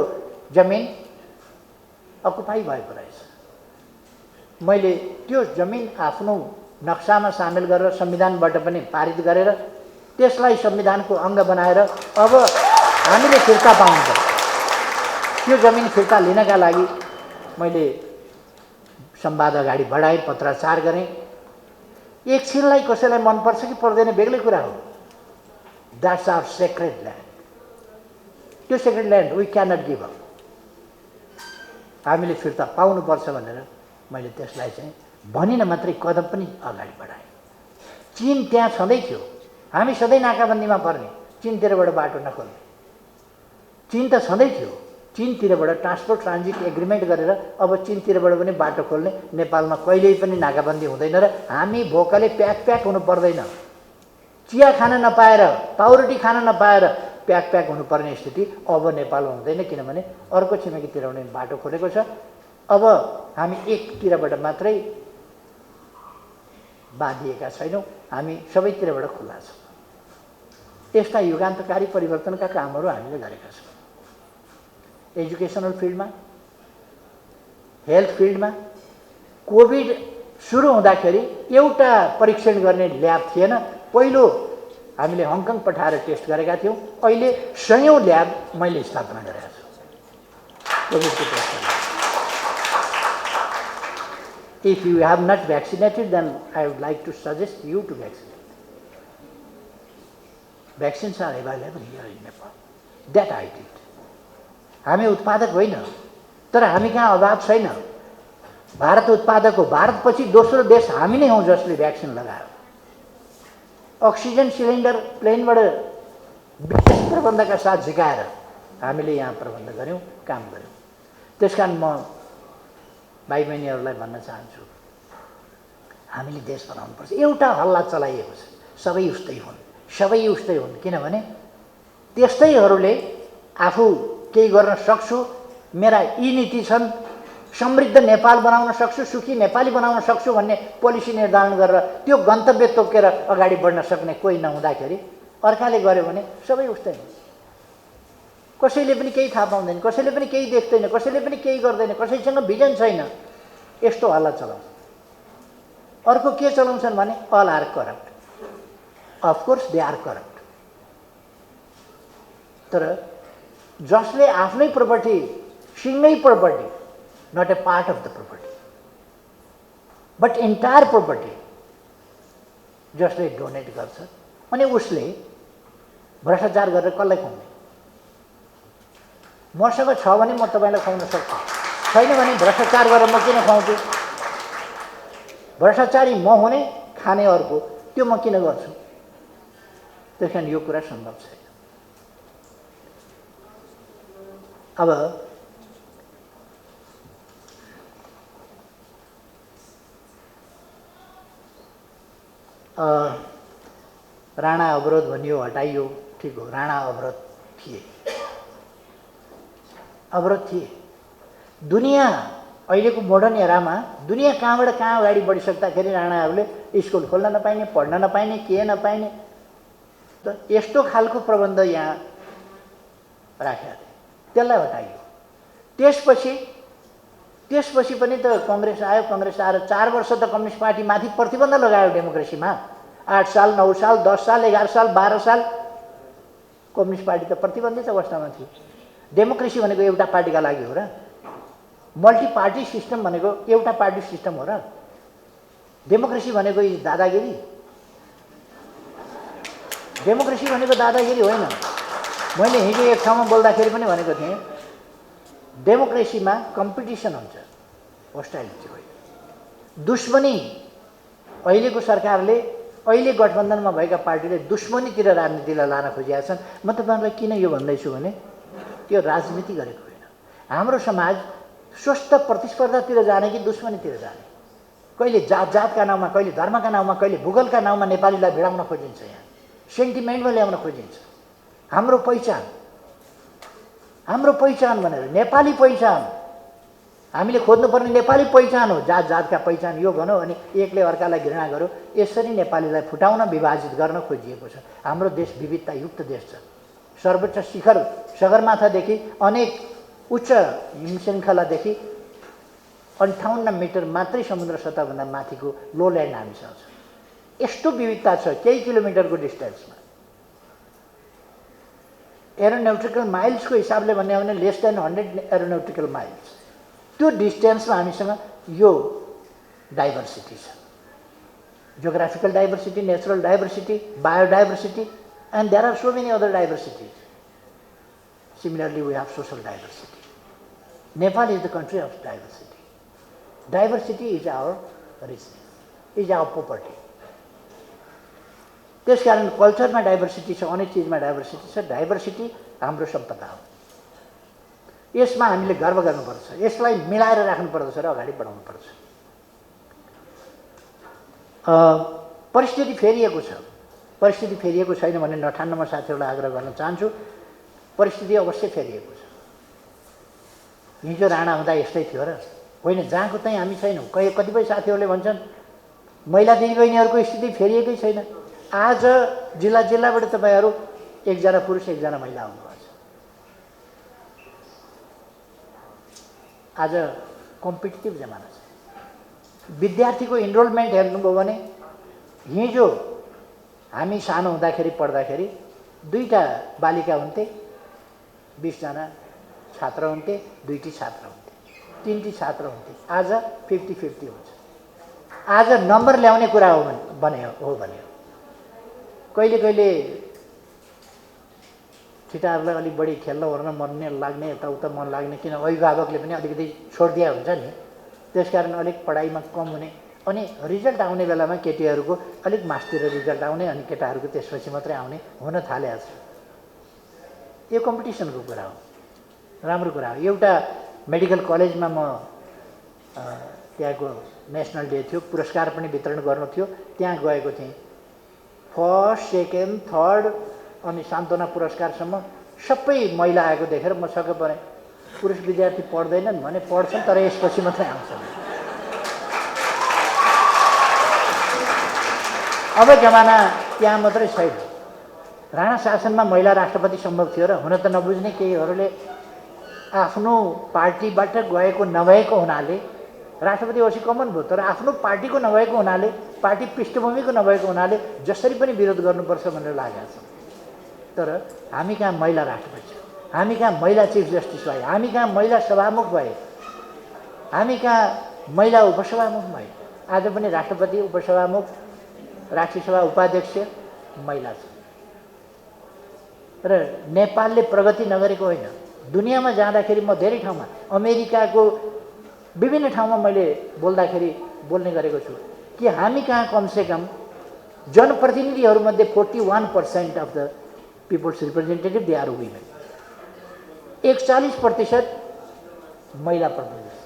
जमिन अकुपाई भएको रहेछ। मैले त्यो जमिन आफ्नो नक्सामा सामेल गरेर संविधानबाट पनि पारित गरेर त्यसलाई संविधानको अङ्ग बनाएर अब हामीले फिर्ता पाउनुपर्छ। त्यो जमिन फिर्ता लिनका लागि मैले संवाद अगाडि बढाएँ, पत्राचार गरेँ। एकछिनलाई कसैलाई मनपर्छ कि पर्दैन बेग्लै कुरा हो। That's our secret land. त्यो secret land we cannot give up. हामीले फिर्ता पाउनुपर्छ भनेर मैले त्यसलाई चाहिँ भनिन मात्रै, कदम पनि अगाडि बढाएँ। चीन त्यहाँ छँदै थियो। हामी सधैँ नाकाबन्दीमा पर्ने, चीनतिरबाट बाटो नखोल्ने। चीन त छँदै थियो। चीनतिरबाट ट्रान्सपोर्ट ट्रान्जिट एग्रिमेन्ट गरेर अब चीनतिरबाट पनि बाटो खोल्ने, नेपालमा कहिल्यै पनि नाकाबन्दी हुँदैन र हामी भोकले प्याक हुनु पर्दैन। चिया खान नपाएर, पाउरोटी खान नपाएर प्याक हुनुपर्ने स्थिति अब नेपालमा हुँदैन, किनभने अर्को छिमेकीतिर पनि बाटो खोलेको छ। अब हामी एकतिरबाट मात्रै बाँधिएका छैनौँ, हामी सबैतिरबाट खुला छौँ। यस्ता युगान्तकारी परिवर्तनका कामहरू हामीले गरेका छौँ। एजुकेसनल फिल्डमा, हेल्थ फिल्डमा कोभिड सुरु हुँदाखेरि एउटा परीक्षण गर्ने ल्याब थिएन। पहिलो हामीले हङकङ पठाएर टेस्ट गरेका थियौँ। अहिले 100औं ल्याब मैले स्थापना गरेका छु कोभिडको टेस्ट गर्न। If you have not vaccinated, then I would like to suggest you to vaccinate. Vaccines are available here in Nepal. That I did. हामी उत्पादक होइन, तर हामी कहाँ अभाव छैन। भारत उत्पादक हो। भारतपछि दोस्रो देश हामी नै हौँ जसले भ्याक्सिन लगायो। अक्सिजन सिलिन्डर प्लेनबाट विशेष प्रबन्धका साथ झिकाएर हामीले यहाँ प्रबन्ध गऱ्यौँ, काम गऱ्यौँ। त्यसकारण म भाइ बहिनीहरूलाई भन्न चाहन्छु, हामीले देश बनाउनुपर्छ। एउटा हल्ला चलाइएको छ, सबै उस्तै हुन्, किनभने त्यस्तैहरूले आफू केही गर्न सक्छु, मेरा यी नीति छन्, समृद्ध नेपाल बनाउन सक्छु, सुखी नेपाली बनाउन सक्छु भन्ने पोलिसी निर्धारण गरेर त्यो गन्तव्य तोकेर अगाडि बढ्न सक्ने कोही नहुँदाखेरि अर्काले गर्यो भने सबै उस्तै हुन्छ। कसैले पनि केही थाहा पाउँदैन, कसैले पनि केही देख्दैन, कसैले पनि केही गर्दैन, कसैसँग भिजन छैन। यस्तो हल्ला चलाउँछ। अर्को के चलाउँछन् भने all are corrupt. Of course they are corrupt. तर जसले आफ्नै प्रपर्टी, सिङ्गै property, not a part of the property, but entire property, जसले डोनेट गर्छ अनि उसले भ्रष्टाचार गरेर कसलाई खुवाउने? मसँग छ भने म तपाईँलाई खुवाउन सक्छु, छैन भने भ्रष्टाचार गरेर म किन खुवाउँछु? भ्रष्टाचारी म हुने, खाने अर्को, त्यो म किन गर्छु? त्यस कारण यो कुरा सम्भव छैन। अब राणा अवरोध भनियो, हटाइयो, ठिक हो। राणा अवरोध थिए। दुनियाँ अहिलेको मोडर्न एरामा दुनियाँ कहाँबाट कहाँ अगाडि बढिसक्दाखेरि राणाहरूले स्कुल खोल्न नपाइने, पढ्न नपाइने, के नपाइने, त यस्तो खालको प्रबन्ध यहाँ राखेका थिए, त्यसलाई हटाइयो। त्यसपछि पनि त कङ्ग्रेस आयो। कङ्ग्रेस आएर 4 वर्ष त कम्युनिस्ट पार्टी माथि प्रतिबन्ध लगायो डेमोक्रेसीमा। 8 साल, 9 साल, 10 साल, 11 साल, 12 साल कम्युनिस्ट पार्टी त प्रतिबन्धित अवस्थामा थियो। डेमोक्रेसी भनेको एउटा पार्टीका लागि हो र? मल्टी पार्टी सिस्टम भनेको एउटा पार्टी सिस्टम हो र? डेमोक्रेसी भनेको दादागिरी? डेमोक्रेसी भनेको दादागिरी होइन। मैले हिजो एक ठाउँमा बोल्दाखेरि पनि भनेको थिएँ, डेमोक्रेसीमा कम्पिटिसन हुन्छ, होस्टाइलिटी होइन, दुश्मनी। अहिलेको सरकारले, अहिले गठबन्धनमा भएका पार्टीले दुश्मनीतिर राजनीतिलाई लान खोजेका छन्। म तपाईँहरूलाई किन यो भन्दैछु भने त्यो राजनीति गरेको होइन। हाम्रो समाज स्वस्थ प्रतिस्पर्धातिर जाने कि दुश्मनीतिर जाने? कहिले जातका नाउँमा, कहिले धर्मका नाउँमा, कहिले भूगोलका नाउँमा नेपालीलाई भिडाउन खोजिन्छ। यहाँ सेन्टिमेन्टमा ल्याउन खोजिन्छ। हाम्रो पहिचान भनेर नेपाली पहिचान हामीले खोज्नुपर्ने नेपाली पहिचान हो। जातका पहिचान यो भनौँ अनि एकले अर्कालाई घृणा गरौँ, यसरी नेपालीलाई फुटाउन, विभाजित गर्न खोजिएको छ। हाम्रो देश विविधतायुक्त देश छ। सर्वोच्च शिखर सगरमाथादेखि अनेक उच्च हिमशृङ्खलादेखि 58 मिटर मात्रै समुद्र सतहभन्दा माथिको लोल्यान्ड हामीसँग छ। यस्तो विविधता छ केही किलोमिटरको डिस्टेन्समा। एरोनोटिकल माइल्सको हिसाबले भन्ने हो भने लेस देन 100 एरोनोटिकल माइल्स, त्यो डिस्टेन्समा हामीसँग यो डाइभर्सिटी छ। Geographical diversity, natural diversity, biodiversity, and there are so many other diversities. Similarly, we have social diversity. Nepal is the country of diversity. Diversity is our richness, is our property. त्यस कारण कल्चरमा diversity छ, अनेक चिजमा diversity छ। Diversity हाम्रो सम्पदा हो, यसमा हामीले गर्व गर्नुपर्छ, यसलाई मिलाएर राख्नुपर्दछ र अगाडि बढाउनुपर्छ। परिस्थिति फेरिएको छ, परिस्थिति फेरिएको छैन भन्ने नठान्नमा साथीहरूलाई आग्रह गर्न चाहन्छु। परिस्थिति अवश्य फेरिएको छ। हिजो राणा हुँदा यस्तै थियो र होइन, जहाँको त्यहीँ हामी छैनौँ। कतिपय साथीहरूले भन्छन् महिला दिदीबहिनीहरूको स्थिति फेरिएकै छैन। आज जिल्ला जिल्लाबाट तपाईँहरू एकजना पुरुष एकजना महिला आउनुभएको छ। आज कम्पिटिटिभ जमाना छ। विद्यार्थीको इनरोलमेन्ट हेर्नुभयो भने हिजो हामी सानो हुँदाखेरि पढ्दाखेरि 2टा बालिका हुन्थे, 20 जना छात्र हुन्थे, 2टी छात्र हुन्थे, 3टी छात्र हुन्थे। आज 50-50 हुन्छ। आज नम्बर ल्याउने कुरा हो भने कहिले कहिले छिटाहरूलाई अलिक बढी खेल्न ओर्न मन लाग्ने, यताउता मन लाग्ने, किन अभिभावकले पनि अलिकति छोडिदिया हुन्छ नि, त्यसकारण अलिक पढाइमा कम हुने, अनि रिजल्ट आउने बेलामा केटीहरूको अलिक मासतिर रिजल्ट आउने, अनि केटाहरूको त्यसपछि मात्रै आउने हुन थालेको छ। यो कम्पिटिसनको कुरा हो, राम्रो कुरा हो। एउटा मेडिकल कलेजमा म त्यहाँको नेसनल डे थियो, पुरस्कार पनि वितरण गर्नु थियो, त्यहाँ गएको थिएँ। फर्स्ट, सेकेन्ड, थर्ड अनि सान्त्वना पुरस्कारसम्म सबै महिला आएको देखेर म छक्क परेँ। पुरुष विद्यार्थी पढ्दैनन् भने पढ्छन्, तर यसपछि मात्रै आउँछन्। अब जमाना त्यहाँ मात्रै छैन। राणा शासनमा महिला राष्ट्रपति सम्भव थियो र हुन त नबुझ्ने केहीहरूले आफ्नो पार्टीबाट गएको नभएको हुनाले राष्ट्रपति अवश्य कमन भयो, तर आफ्नो पार्टीको नभएको हुनाले, पार्टी पृष्ठभूमिको नभएको हुनाले जसरी पनि विरोध गर्नुपर्छ भनेर लागेको छ। तर हामी कहाँ महिला राष्ट्रपति छ, हामी कहाँ महिला चिफ जस्टिस भए, हामी कहाँ महिला सभामुख भए, हामी कहाँ महिला उपसभामुख भए। आज पनि राष्ट्रपति, उपसभामुख, राष्ट्रिय उपाध्यक्ष महिला छ। र नेपालले प्रगति नगरेको होइन। दुनियाँमा जाँदाखेरि म धेरै ठाउँमा, अमेरिकाको विभिन्न ठाउँमा मैले बोल्ने गरेको छु कि हामी कहाँ कमसेकम जनप्रतिनिधिहरूमध्ये 41% of the peoples representative they are women, 41% महिला प्रतिनिधि।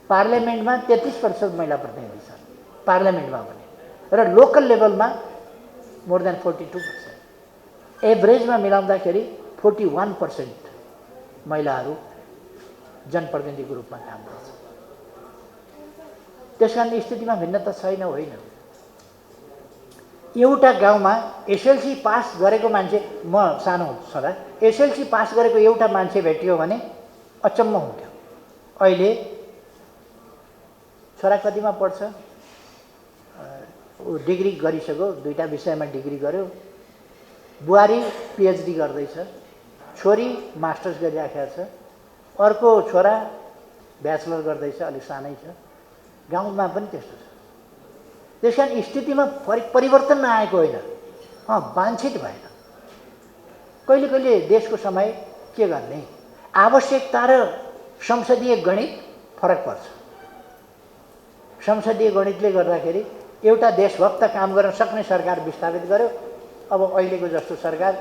पार्लियामेन्टमा 33% महिला प्रतिनिधि छन् पार्लियामेन्टमा भने, र लोकल लेभलमा मोर देन 42%। एभरेजमा मिलाउँदाखेरि 41% महिलाहरू जनप्रतिनिधिको रूपमा काम गर्छ। त्यसकारण स्थितिमा भिन्नता छैन, होइन। एउटा गाउँमा एसएलसी पास गरेको मान्छे, म सानो छँदा एसएलसी पास गरेको एउटा मान्छे भेटियो भने अचम्म हुन्थ्यो। अहिले छोरा कतिमा पढ्छ, ऊ डिग्री गरिसक्यो, 2टा विषयमा डिग्री गर्यो, बुहारी पिएचडी गर्दैछ, छोरी मास्टर्स गरिराखेको छ, अर्को छोरा ब्याचलर गर्दैछ, अलिक सानै छ। गाउँमा पनि त्यस्तो छ। त्यसकारण स्थितिमा परिवर्तन नआएको होइन, वाञ्छित भएन। कहिले कहिले देशको समय के गर्ने, आवश्यकता र संसदीय गणित फरक पर्छ। संसदीय गणितले गर्दाखेरि एउटा देशभक्त काम गर्न सक्ने सरकार विस्थापित गर्यो। अब अहिलेको जस्तो सरकार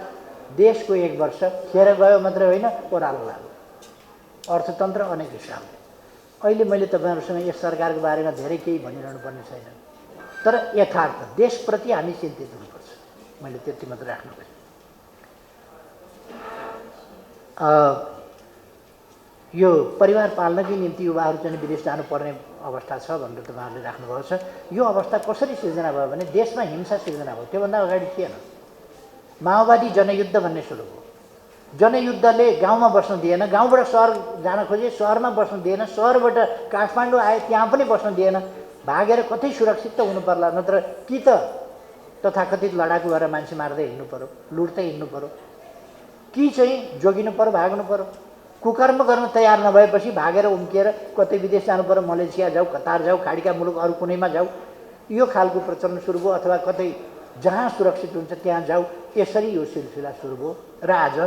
देशको 1 वर्ष खेर गयो मात्रै होइन, ओह्रालो लाग्यो अर्थतन्त्र अनेक हिसाबले। अहिले मैले तपाईँहरूसँग यस सरकारको बारेमा धेरै केही भनिरहनु पर्ने छैन, तर यथार्थ देशप्रति हामी चिन्तित हुनुपर्छ। मैले त्यति मात्रै राख्नु पर्छ। यो परिवार पाल्नकै निम्ति युवाहरू चाहिँ विदेश जानुपर्ने अवस्था छ भनेर तपाईँहरूले राख्नुभएको छ। यो अवस्था कसरी सिर्जना भयो भने देशमा हिंसा सिर्जना भयो, त्योभन्दा अगाडि थिएन। माओवादी जनयुद्ध भन्ने सुरु भयो। जनयुद्धले गाउँमा बस्न दिएन, गाउँबाट सहर जान खोजे, सहरमा बस्न दिएन, सहरबाट काठमाडौँ आए, त्यहाँ पनि बस्न दिएन। भागेर कतै सुरक्षित त हुनु पर्ला, नत्र कि त तथाकथित लडाकु भएर मान्छे मार्दै हिँड्नु पर्यो, लुट्दै हिँड्नु पर्यो, कि चाहिँ जोगिनु पर्यो, भाग्नु पर्यो। कुकर्म गर्न तयार नभएपछि भागेर उम्किएर कतै विदेश जानु पर्यो, मलेसिया जाऊ, कतार जाऊ, खाडीका मुलुक अरू कुनैमा जाऊ, यो खालको प्रचलन सुरु भयो। अथवा कतै जहाँ सुरक्षित हुन्छ त्यहाँ जाऊ, यसरी यो सिलसिला सुरु भयो र आज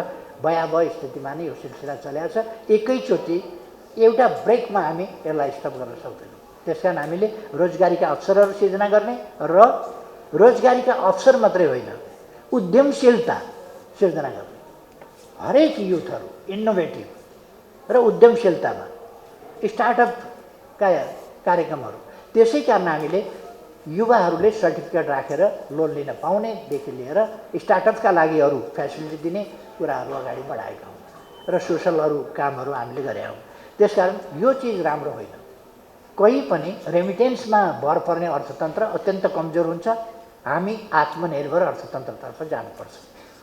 भयावह स्थितिमा नै यो सिलसिला चलेको छ। एकैचोटि एउटा ब्रेकमा हामी यसलाई स्टप गर्न सक्दैनौँ। त्यसकारण हामीले रोजगारीका अवसरहरू सिर्जना गर्ने र रोजगारीका अवसर मात्रै होइन, उद्यमशीलता सिर्जना गर्ने। हरेक युथहरू इनोभेटिभ र उद्यमशीलतामा स्टार्टअपका कार्यक्रमहरू। त्यसै कारण हामीले युवाहरूले सर्टिफिकेट राखेर लोन लिन पाउनेदेखि लिएर स्टार्टअपका लागि अरू फेसिलिटी दिने कुराहरू अगाडि बढाएका हौँ र सोसल अरू कामहरू हामीले गरेका हौँ। त्यसकारण यो चिज राम्रो होइन। कहीँ पनि रेमिटेन्समा भर पर्ने अर्थतन्त्र अत्यन्त कमजोर हुन्छ। हामी आत्मनिर्भर अर्थतन्त्रतर्फ जानुपर्छ।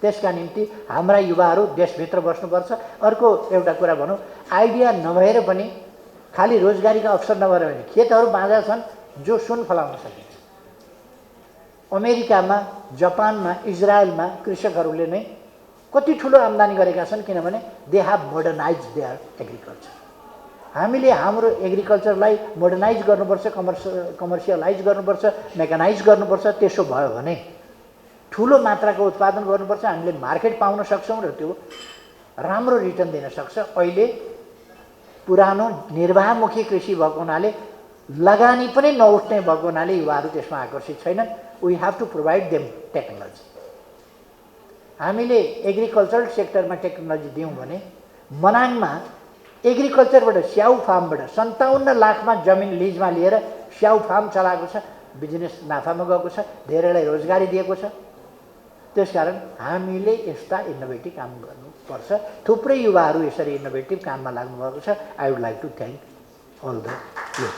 त्यसका निम्ति हाम्रा युवाहरू देशभित्र बस्नुपर्छ। अर्को एउटा कुरा भनौँ, आइडिया नभएर पनि खालि रोजगारीका अवसर नभएर पनि खेतहरू बाँझा छन् जो सुन फलाउन सकिन्छ। अमेरिकामा, जापानमा, इजरायलमा कृषकहरूले नै कति ठुलो आम्दानी गरेका छन्, किनभने they have modernize their agriculture. हामीले हाम्रो एग्रिकल्चरलाई मोडर्नाइज गर्नुपर्छ, कमर्सियलाइज गर्नुपर्छ, मेकानाइज गर्नुपर्छ। त्यसो भयो भने ठुलो मात्राको उत्पादन गर्नुपर्छ। हामीले मार्केट पाउन सक्छौँ र त्यो राम्रो रिटर्न दिन सक्छ। अहिले पुरानो निर्वाहमुखी कृषि भएको हुनाले, लगानी पनि नउठ्ने भएको हुनाले युवाहरू त्यसमा आकर्षित छैनन्। We have to provide them technology. हामीले एग्रिकल्चरल सेक्टरमा टेक्नोलोजी दियौँ भने मनाङमा एग्रिकल्चरबाट, स्याउ फार्मबाट 57 लाखमा जमिन लिजमा लिएर स्याउ फार्म चलाएको छ। बिजनेस नाफामा गएको छ, धेरैलाई रोजगारी दिएको छ। त्यसकारण हामीले यस्ता इनोभेटिभ काम गर्नुपर्छ। थुप्रै युवाहरू यसरी इनोभेटिभ काममा लाग्नुभएको छ। I would like to thank all the youth.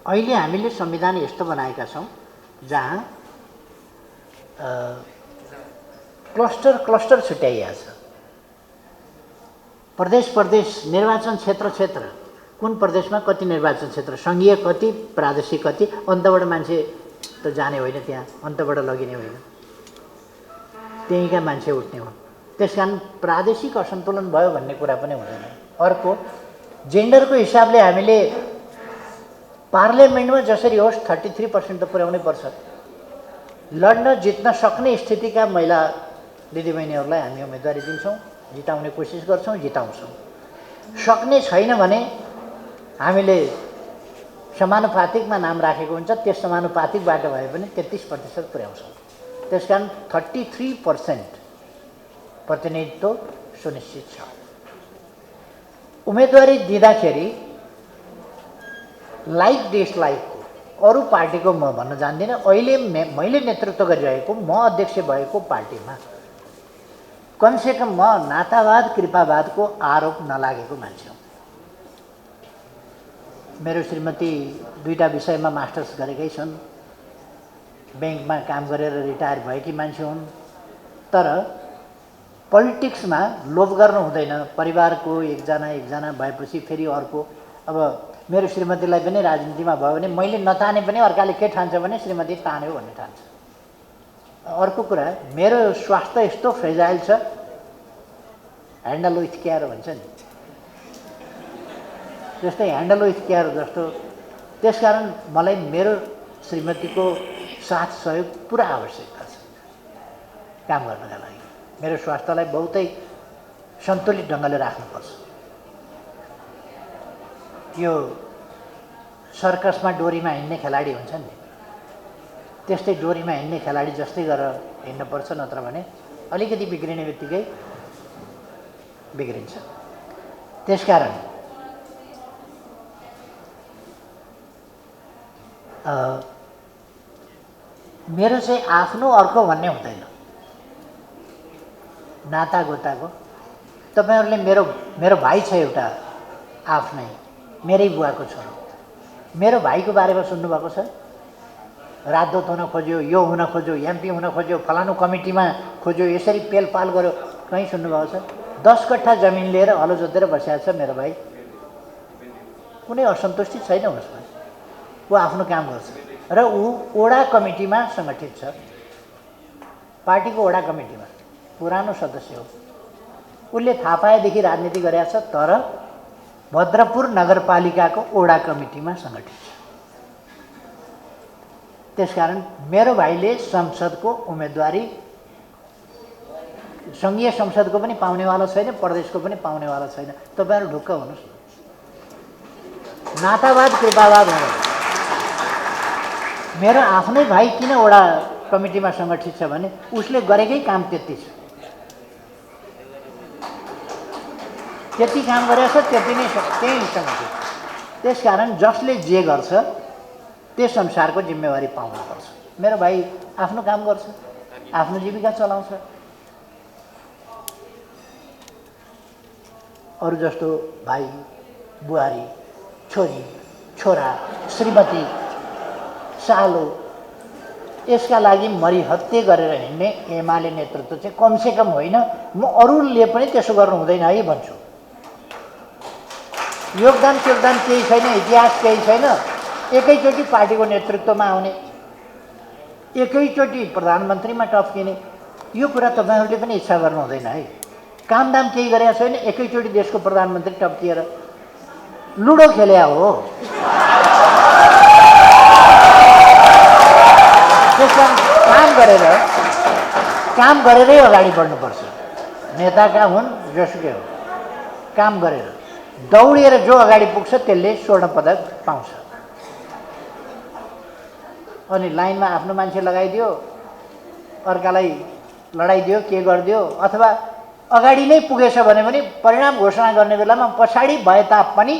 अहिले हामीले संविधान यस्तो बनाएका छौँ जहाँ क्लस्टर छुट्याइएको छ। प्रदेश निर्वाचन क्षेत्र कुन प्रदेशमा कति निर्वाचन क्षेत्र, सङ्घीय कति, प्रादेशिक कति, अन्तबाट मान्छे त जाने होइन, त्यहाँ अन्तबाट लगिने होइन, त्यहीँका मान्छे उठ्ने हुन्। त्यसकारण प्रादेशिक असन्तुलन भयो भन्ने कुरा पनि हुँदैन। अर्को, जेन्डरको हिसाबले हामीले पार्लियामेन्टमा जसरी होस् 33% त पुर्याउनै पर्छ। लड्न जित्न सक्ने स्थितिका महिला दिदीबहिनीहरूलाई हामी उम्मेदवारी दिन्छौँ, जिताउने कोसिस गर्छौँ, जिताउँछौँ। सक्ने छैन भने हामीले समानुपातिकमा नाम राखेको हुन्छ, त्यस समानुपातिकबाट भए पनि 33% पुर्याउँछौँ। त्यसकारण 33% प्रतिनिधित्व सुनिश्चित छ। उम्मेदवारी दिँदाखेरि लाइक डिसलाइकको अरू पार्टीको म भन्न जान्दिनँ। अहिले मैले नेतृत्व गरिरहेको, म अध्यक्ष भएको पार्टीमा कमसेकम म नातावाद, कृपावादको आरोप नलागेको मान्छे हुँ। मेरो श्रीमती 2टा विषयमा मास्टर्स गरेकै छन्, ब्याङ्कमा काम गरेर रिटायर भएकी मान्छे हुन्। तर पोलिटिक्समा लोभ गर्नु हुँदैन। परिवारको एकजना भएपछि फेरि अर्को। अब मेरो श्रीमतीलाई पनि राजनीतिमा भयो भने मैले नताने पनि अर्काले के ठान्छ भने श्रीमती तान्यो भन्ने ठान्छ। अर्को कुरा, मेरो स्वास्थ्य यस्तो फ्रेजाइल छ, ह्यान्डल विथ केयर भन्छ नि, त्यस्तै ह्यान्डल विथ केयर जस्तो। त्यसकारण मलाई मेरो श्रीमतीको साथ सहयोग पुरा आवश्यकता छ काम गर्नका लागि। मेरो स्वास्थ्यलाई बहुतै सन्तुलित ढङ्गले राख्नुपर्छ। यो सर्कसमा डोरीमा हिँड्ने खेलाडी हुन्छ नि, त्यस्तै डोरीमा हिँड्ने खेलाडी जस्तै गरेर हिँड्नुपर्छ, नत्र भने अलिकति बिग्रिने बित्तिकै बिग्रिन्छ। त्यसकारण मेरो चाहिँ आफ्नो अर्को भन्ने हुँदैन, नाता गोताको। तपाईँहरूले मेरो भाइ छ एउटा आफ्नै, मेरै बुवाको छोरो। मेरो भाइको बारेमा सुन्नुभएको छ? राजदूत हुन खोज्यो, यो हुन खोज्यो, एमपी हुन खोज्यो, फलानु कमिटीमा खोज्यो, यसरी पेलपाल गर्यो, कहीँ सुन्नुभएको छ? 10 कट्ठा जमिन लिएर हलो जोतेर बसेको छ मेरो भाइ। कुनै असन्तुष्टि छैन उसमा, ऊ आफ्नो काम गर्छ र ऊ वडा कमिटीमा सङ्गठित छ, पार्टीको वडा कमिटीमा पुरानो सदस्य हो। उसले थाहा पाएदेखि राजनीति गरेको छ, तर भद्रपुर नगरपालिकाको ओडा कमिटीमा सङ्गठित छ। त्यसकारण मेरो भाइले संसदको उम्मेदवारी सङ्घीय संसदको पनि पाउनेवाला छैन, प्रदेशको पनि पाउनेवाला छैन। तपाईँहरू ढुक्क हुनुहोस्। नातावाद कृपावाद हो। मेरो आफ्नै भाइ किन वडा कमिटीमा सङ्गठित छ भने उसले गरेकै काम त्यति छ, त्यति काम गरेछ, त्यति नै त्यही सङ्गठित। त्यसकारण जसले जे गर्छ त्यस अनुसारको जिम्मेवारी पाउनुपर्छ। मेरो भाइ आफ्नो काम गर्छ, आफ्नो जीविका चलाउँछ। अरू जस्तो भाइ बुहारी, छोरी, छोरा, श्रीमती, सालो यसका लागि मरिहत्ते गरेर हिँड्ने एमाले नेतृत्व चाहिँ कमसेकम होइन, म अरूले पनि त्यसो गर्नु हुँदैन है भन्छु। योगदान केही छैन, इतिहास केही छैन। एकैचोटि पार्टीको नेतृत्वमा आउने, एकैचोटि प्रधानमन्त्रीमा टप्किने, यो कुरा तपाईँहरूले पनि इच्छा गर्नु हुँदैन है। कामदाम केही गरेका छैन, एकैचोटि देशको प्रधानमन्त्री टप्किएर लुडो खेल्या हो। त्यसकारण काम गरेरै अगाडि बढ्नुपर्छ। नेताका हुन् जसुकै हो, काम गरेर दौडिएर जो अगाडि पुग्छ त्यसले स्वर्ण पदक पाउँछ। अनि लाइनमा आफ्नो मान्छे लगाइदियो, अर्कालाई लडाइदियो, के गरिदियो, अथवा अगाडि नै पुगेछ भने पनि परिणाम घोषणा गर्ने बेलामा पछाडि भए तापनि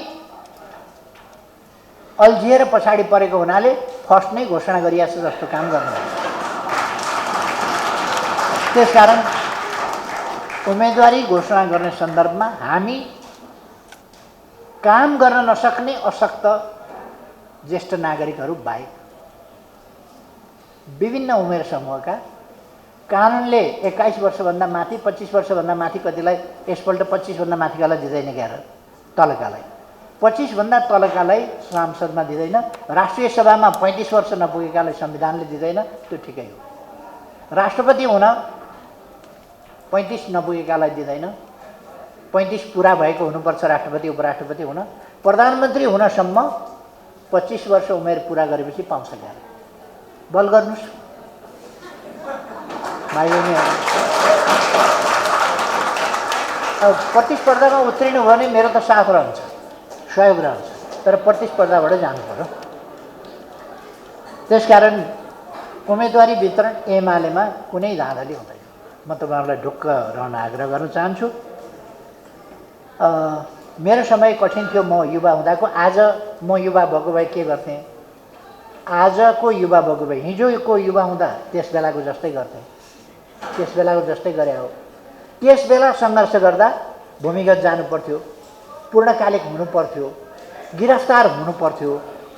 अल्झिएर पछाडि परेको हुनाले फर्स्ट नै घोषणा गरिएको छ जस्तो काम गर्नु। त्यसकारण उम्मेदवारी घोषणा गर्ने सन्दर्भमा हामी काम गर्न नसक्ने अशक्त ज्येष्ठ नागरिकहरू बाहेक विभिन्न उमेर समूहका, कानुनले 21 वर्षभन्दा माथि, 25 वर्षभन्दा माथि कतिलाई यसपल्ट 25 भन्दा माथिकालाई दिँदैन क्यार, तलकालाई 25 भन्दा तलकालाई सांसदमा दिँदैन। राष्ट्रिय सभामा 35 वर्ष नपुगेकालाई संविधानले दिँदैन, त्यो ठिकै हो। राष्ट्रपति हुन 35 नपुगेकालाई दिँदैन, 35 पुरा भएको हुनुपर्छ राष्ट्रपति उपराष्ट्रपति हुन। प्रधानमन्त्री हुनसम्म 25 वर्ष उमेर पुरा गरेपछि पाउँछ क्यार। बल गर्नुहोस् भाइ बहिनीहरू। अब प्रतिस्पर्धामा उत्रिनु भने मेरो त साथ रहन्छ, सहयोग रहन्छ, तर प्रतिस्पर्धाबाट जानु पर्यो। त्यसकारण उम्मेदवारी वितरण एमालेमा कुनै धाँधली हुँदैन। म तपाईँहरूलाई ढुक्क रहन आग्रह गर्न चाहन्छु। मेरो समय कठिन थियो म युवा हुँदाको। आज म युवा भएको भए के गर्थेँ? आजको युवा भएको भए हिजोको युवा हुँदा त्यस बेलाको जस्तै गर्थेँ, त्यस बेलाको जस्तै गरे हो। त्यस बेला सङ्घर्ष गर्दा भूमिगत जानु पर्थ्यो, पूर्णकालिक हुनु पर्थ्यो, गिरफ्तार हुनु पर्थ्यो,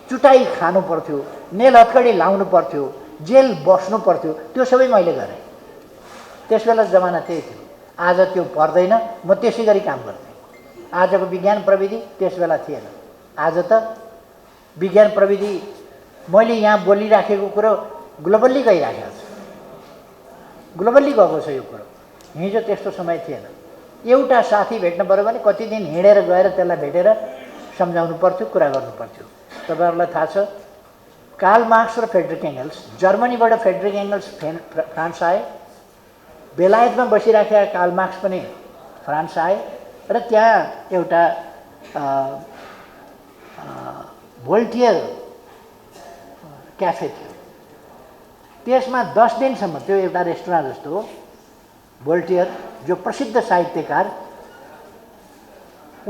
चुटाइ खानु पर्थ्यो, नेल हत्कडी लाउनु पर्थ्यो, जेल बस्नु पर्थ्यो। त्यो सबै मैले गरेँ। त्यस बेला जमाना त्यही थियो। आज त्यो पर्दैन, म त्यसै गरी काम गर्थेँ। आजको विज्ञान प्रविधि त्यस बेला थिएन। आज त विज्ञान प्रविधि मैले यहाँ बोलिराखेको कुरो ग्लोबल्ली गइराखेको छ, ग्लोबल्ली गएको छ यो कुरो। हिजो त्यस्तो समय थिएन। एउटा साथी भेट्न पऱ्यो भने कति दिन हिँडेर गएर त्यसलाई भेटेर सम्झाउनु पर्थ्यो, कुरा गर्नु पर्थ्यो। तपाईँहरूलाई थाहा छ कार्ल मार्क्स र फ्रेडरिक एङ्गल्स, जर्मनीबाट फ्रेडरिक एङ्गल्स फ्रान्स आए, बेलायतमा बसिराखेका कार्ल मार्क्स पनि फ्रान्स आए र त्यहाँ एउटा भोल्टियर क्याफे थियो। त्यसमा 10 दिनसम्म, त्यो एउटा रेस्टुरेन्ट जस्तो हो, भोल्टियर जो प्रसिद्ध साहित्यकार,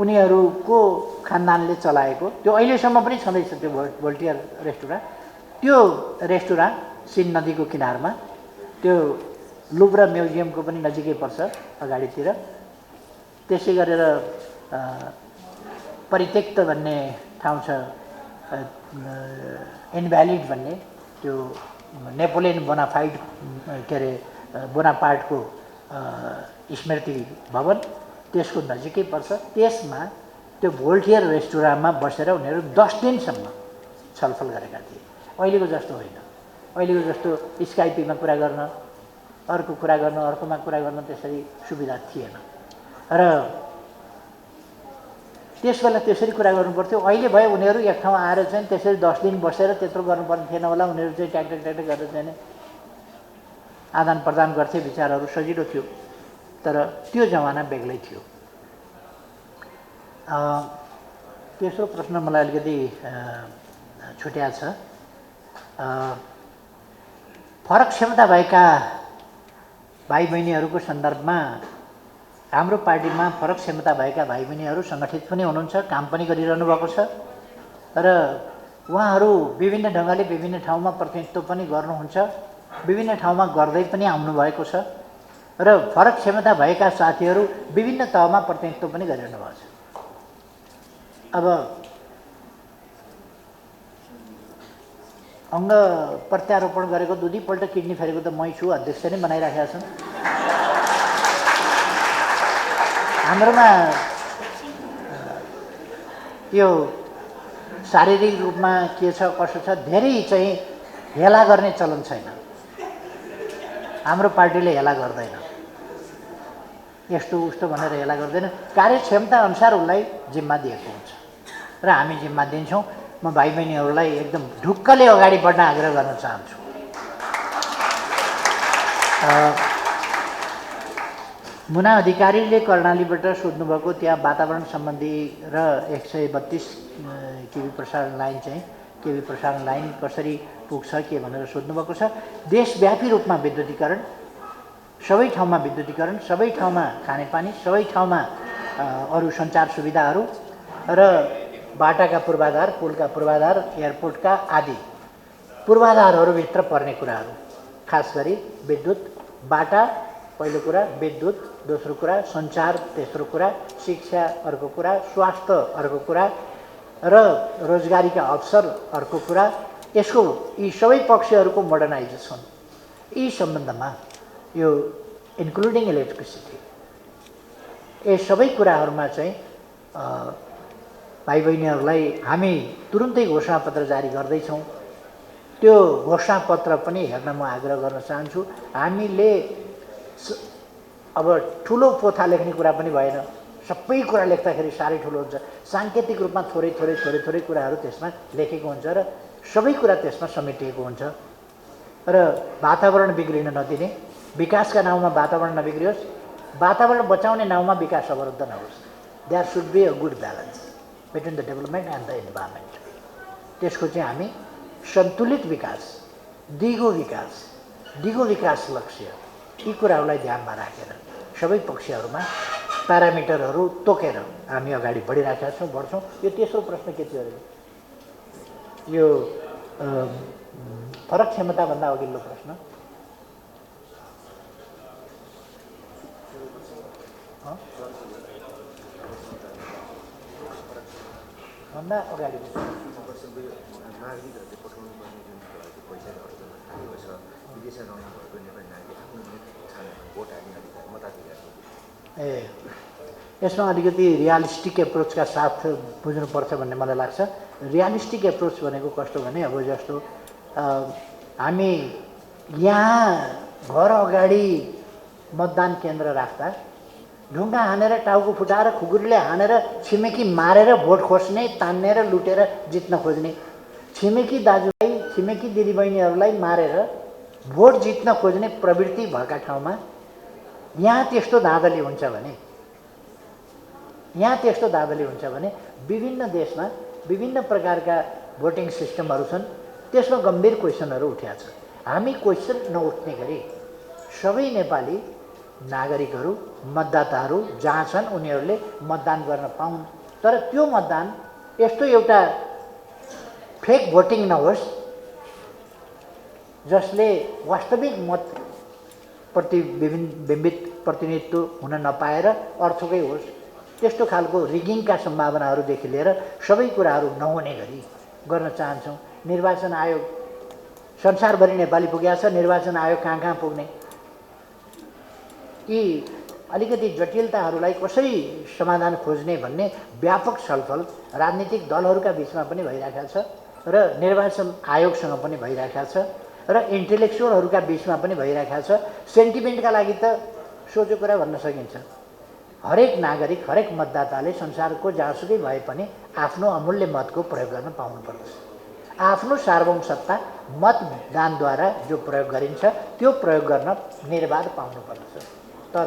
उनीहरूको खानदानले चलाएको, त्यो अहिलेसम्म पनि छँदैछ त्यो भोल्टियर रेस्टुरेन्ट। त्यो रेस्टुरेन्ट सिन नदीको किनारमा, त्यो लुभ्र म्युजियमको पनि नजिकै पर्छ अगाडितिर। त्यसै गरेर परित्यक्त भन्ने ठाउँ छ, इन्भ्यालिड भन्ने, त्यो नेपोलियन बोनापार्ट के अरे बोनापार्टको स्मृति भवन, त्यसको नजिकै पर्छ। त्यसमा त्यो भोल्टियर रेस्टुरेन्टमा बसेर उनीहरू 10 दिनसम्म छलफल गरेका थिए। अहिलेको जस्तो होइन। अहिलेको जस्तो स्काइपीमा कुरा गर्न, अर्को कुरा गर्न, अर्कोमा कुरा गर्न त्यसरी सुविधा थिएन। र त्यसबेला त्यसरी कुरा गर्नुपर्थ्यो। अहिले भयो उनीहरू एक ठाउँ आएर चाहिँ त्यसरी 10 दिन बसेर त्यत्रो गर्नुपर्ने थिएन होला। उनीहरू चाहिँ ट्याक गरेर चाहिँ आदान प्रदान गर्थे, विचारहरू सजिलो थियो। तर त्यो जमाना बेग्लै थियो। तेस्रो प्रश्न मलाई अलिकति छुट्या छ। फरक क्षमता भएका भाइ बहिनीहरूको सन्दर्भमा हाम्रो पार्टीमा फरक क्षमता भएका भाइ बहिनीहरू सङ्गठित पनि हुनुहुन्छ, काम पनि गरिरहनु भएको छ र उहाँहरू विभिन्न ढङ्गले विभिन्न ठाउँमा प्रतिनिधित्व पनि गर्नुहुन्छ, विभिन्न ठाउँमा गर्दै पनि आउनुभएको छ र फरक क्षमता भएका साथीहरू विभिन्न तहमा प्रतिनिधित्व पनि गरिरहनु भएको छ। अब अङ्ग प्रत्यारोपण गरेको दुईपल्ट किडनी फेरेको त मै छु, अध्यक्ष नै बनाइराखेका छन्। हाम्रोमा यो शारीरिक रूपमा के छ कसो छ धेरै चाहिँ हेला गर्ने चलन छैन। हाम्रो पार्टीले हेला गर्दैन, यस्तो उस्तो भनेर हेला गर्दैन। कार्यक्षमता अनुसार उसलाई जिम्मा दिएको हुन्छ र हामी जिम्मा दिन्छौँ। म भाइ बहिनीहरूलाई एकदम ढुक्कले अगाडि बढ्न आग्रह गर्न चाहन्छु। मुना अधिकारीले कर्णालीबाट सोध्नुभएको त्यहाँ वातावरण सम्बन्धी र 132 केबी प्रसारण लाइन चाहिँ केबी प्रसारण लाइन कसरी पुग्छ के भनेर सोध्नुभएको छ। देशव्यापी रूपमा विद्युतीकरण, सबै ठाउँमा विद्युतीकरण, सबै ठाउँमा खानेपानी, सबै ठाउँमा अरू सञ्चार सुविधाहरू र बाटाका पूर्वाधार, पुलका पूर्वाधार, एयरपोर्टका आदि पूर्वाधारहरूभित्र पर्ने कुराहरू, खास गरी विद्युत, बाटा पहिलो कुरा, विद्युत दोस्रो कुरा, सञ्चार तेस्रो कुरा, शिक्षा अर्को कुरा, स्वास्थ्य अर्को कुरा र रोजगारीका अवसर अर्को कुरा। यसको यी सबै पक्षहरूको मोडर्नाइजेसन यी सम्बन्धमा यो इन्क्लुडिङ इलेक्ट्रिसिटी यी सबै कुराहरूमा चाहिँ भाइ बहिनीहरूलाई हामी तुरुन्तै घोषणापत्र जारी गर्दैछौँ। त्यो घोषणापत्र पनि हेर्न म आग्रह गर्न चाहन्छु। हामीले अब ठुलो पोथा लेख्ने कुरा पनि भएन, सबै कुरा लेख्दाखेरि साह्रै ठुलो हुन्छ। साङ्केतिक रूपमा थोरै थोरै थोरै थोरै कुराहरू त्यसमा लेखेको हुन्छ र सबै कुरा त्यसमा समेटिएको हुन्छ र वातावरण बिग्रिन नदिने, विकासका नाउँमा वातावरण नबिग्रियोस्, वातावरण बचाउने नाउँमा विकास अवरुद्ध नहोस्। There should be a good balance between the development and the environment. त्यसको चाहिँ हामी सन्तुलित विकास, दिगो विकास लक्ष्य यी कुराहरूलाई ध्यानमा राखेर सबै पक्षहरूमा प्यारामिटरहरू तोकेर हामी अगाडि बढिराखेका छौँ, बढ्छौँ। यो तेस्रो प्रश्न के थियो अरे? यो फरक क्षमताभन्दा अघिल्लो प्रश्न भन्दा अगाडि यसमा अलिकति रियलिस्टिक एप्रोचका साथ बुझ्नुपर्छ भन्ने मलाई लाग्छ। रियलिस्टिक एप्रोच भनेको कस्तो भने अब जस्तो हामी यहाँ घर अगाडि मतदान केन्द्र राख्दा ढुङ्गा हानेर टाउको फुटाएर खुकुरीले हानेर छिमेकी मारेर भोट खोज्ने, तान्ने र लुटेर जित्न खोज्ने, छिमेकी दाजुभाइ छिमेकी दिदीबहिनीहरूलाई मारेर भोट जित्न खोज्ने प्रवृत्ति भएका ठाउँमा यहाँ त्यस्तो धाँधली हुन्छ भने विभिन्न देशमा विभिन्न प्रकारका भोटिङ सिस्टमहरू छन्। त्यसमा गम्भीर क्वेसनहरू उठ्या छ। हामी क्वेसन नउठ्ने गरी सबै नेपाली नागरिकहरू मतदाताहरू जहाँ छन् उनीहरूले मतदान गर्न पाउन्। तर त्यो मतदान यस्तो एउटा फेक भोटिङ नहोस् जसले वास्तविक मत बिम्बित प्रतिनिधित्व हुन नपाएर अर्थकै होस्। त्यस्तो खालको रिगिङका सम्भावनाहरूदेखि लिएर सबै कुराहरू नहुने गरी गर्न चाहन्छौँ। निर्वाचन आयोग संसारभरि नेपाली पुगेको छ, निर्वाचन आयोग कहाँ कहाँ पुग्ने, यी अलिकति जटिलताहरूलाई कसरी समाधान खोज्ने भन्ने व्यापक छलफल राजनीतिक दलहरूका बिचमा पनि भइरहेको छ र निर्वाचन आयोगसँग पनि भइरहेको छ र इन्टेलेक्चुअलहरूका बिचमा पनि भइरहेको छ। सेन्टिमेन्टका लागि त सोझो कुरा भन्न सकिन्छ, हरेक नागरिक हरेक मतदाताले संसारको जहाँसुकै भए पनि आफ्नो अमूल्य मतको प्रयोग गर्न पाउनुपर्दछ। आफ्नो सार्वभौम सत्ता मतदानद्वारा जो प्रयोग गरिन्छ त्यो प्रयोग गर्न निर्वाध पाउनुपर्दछ। तर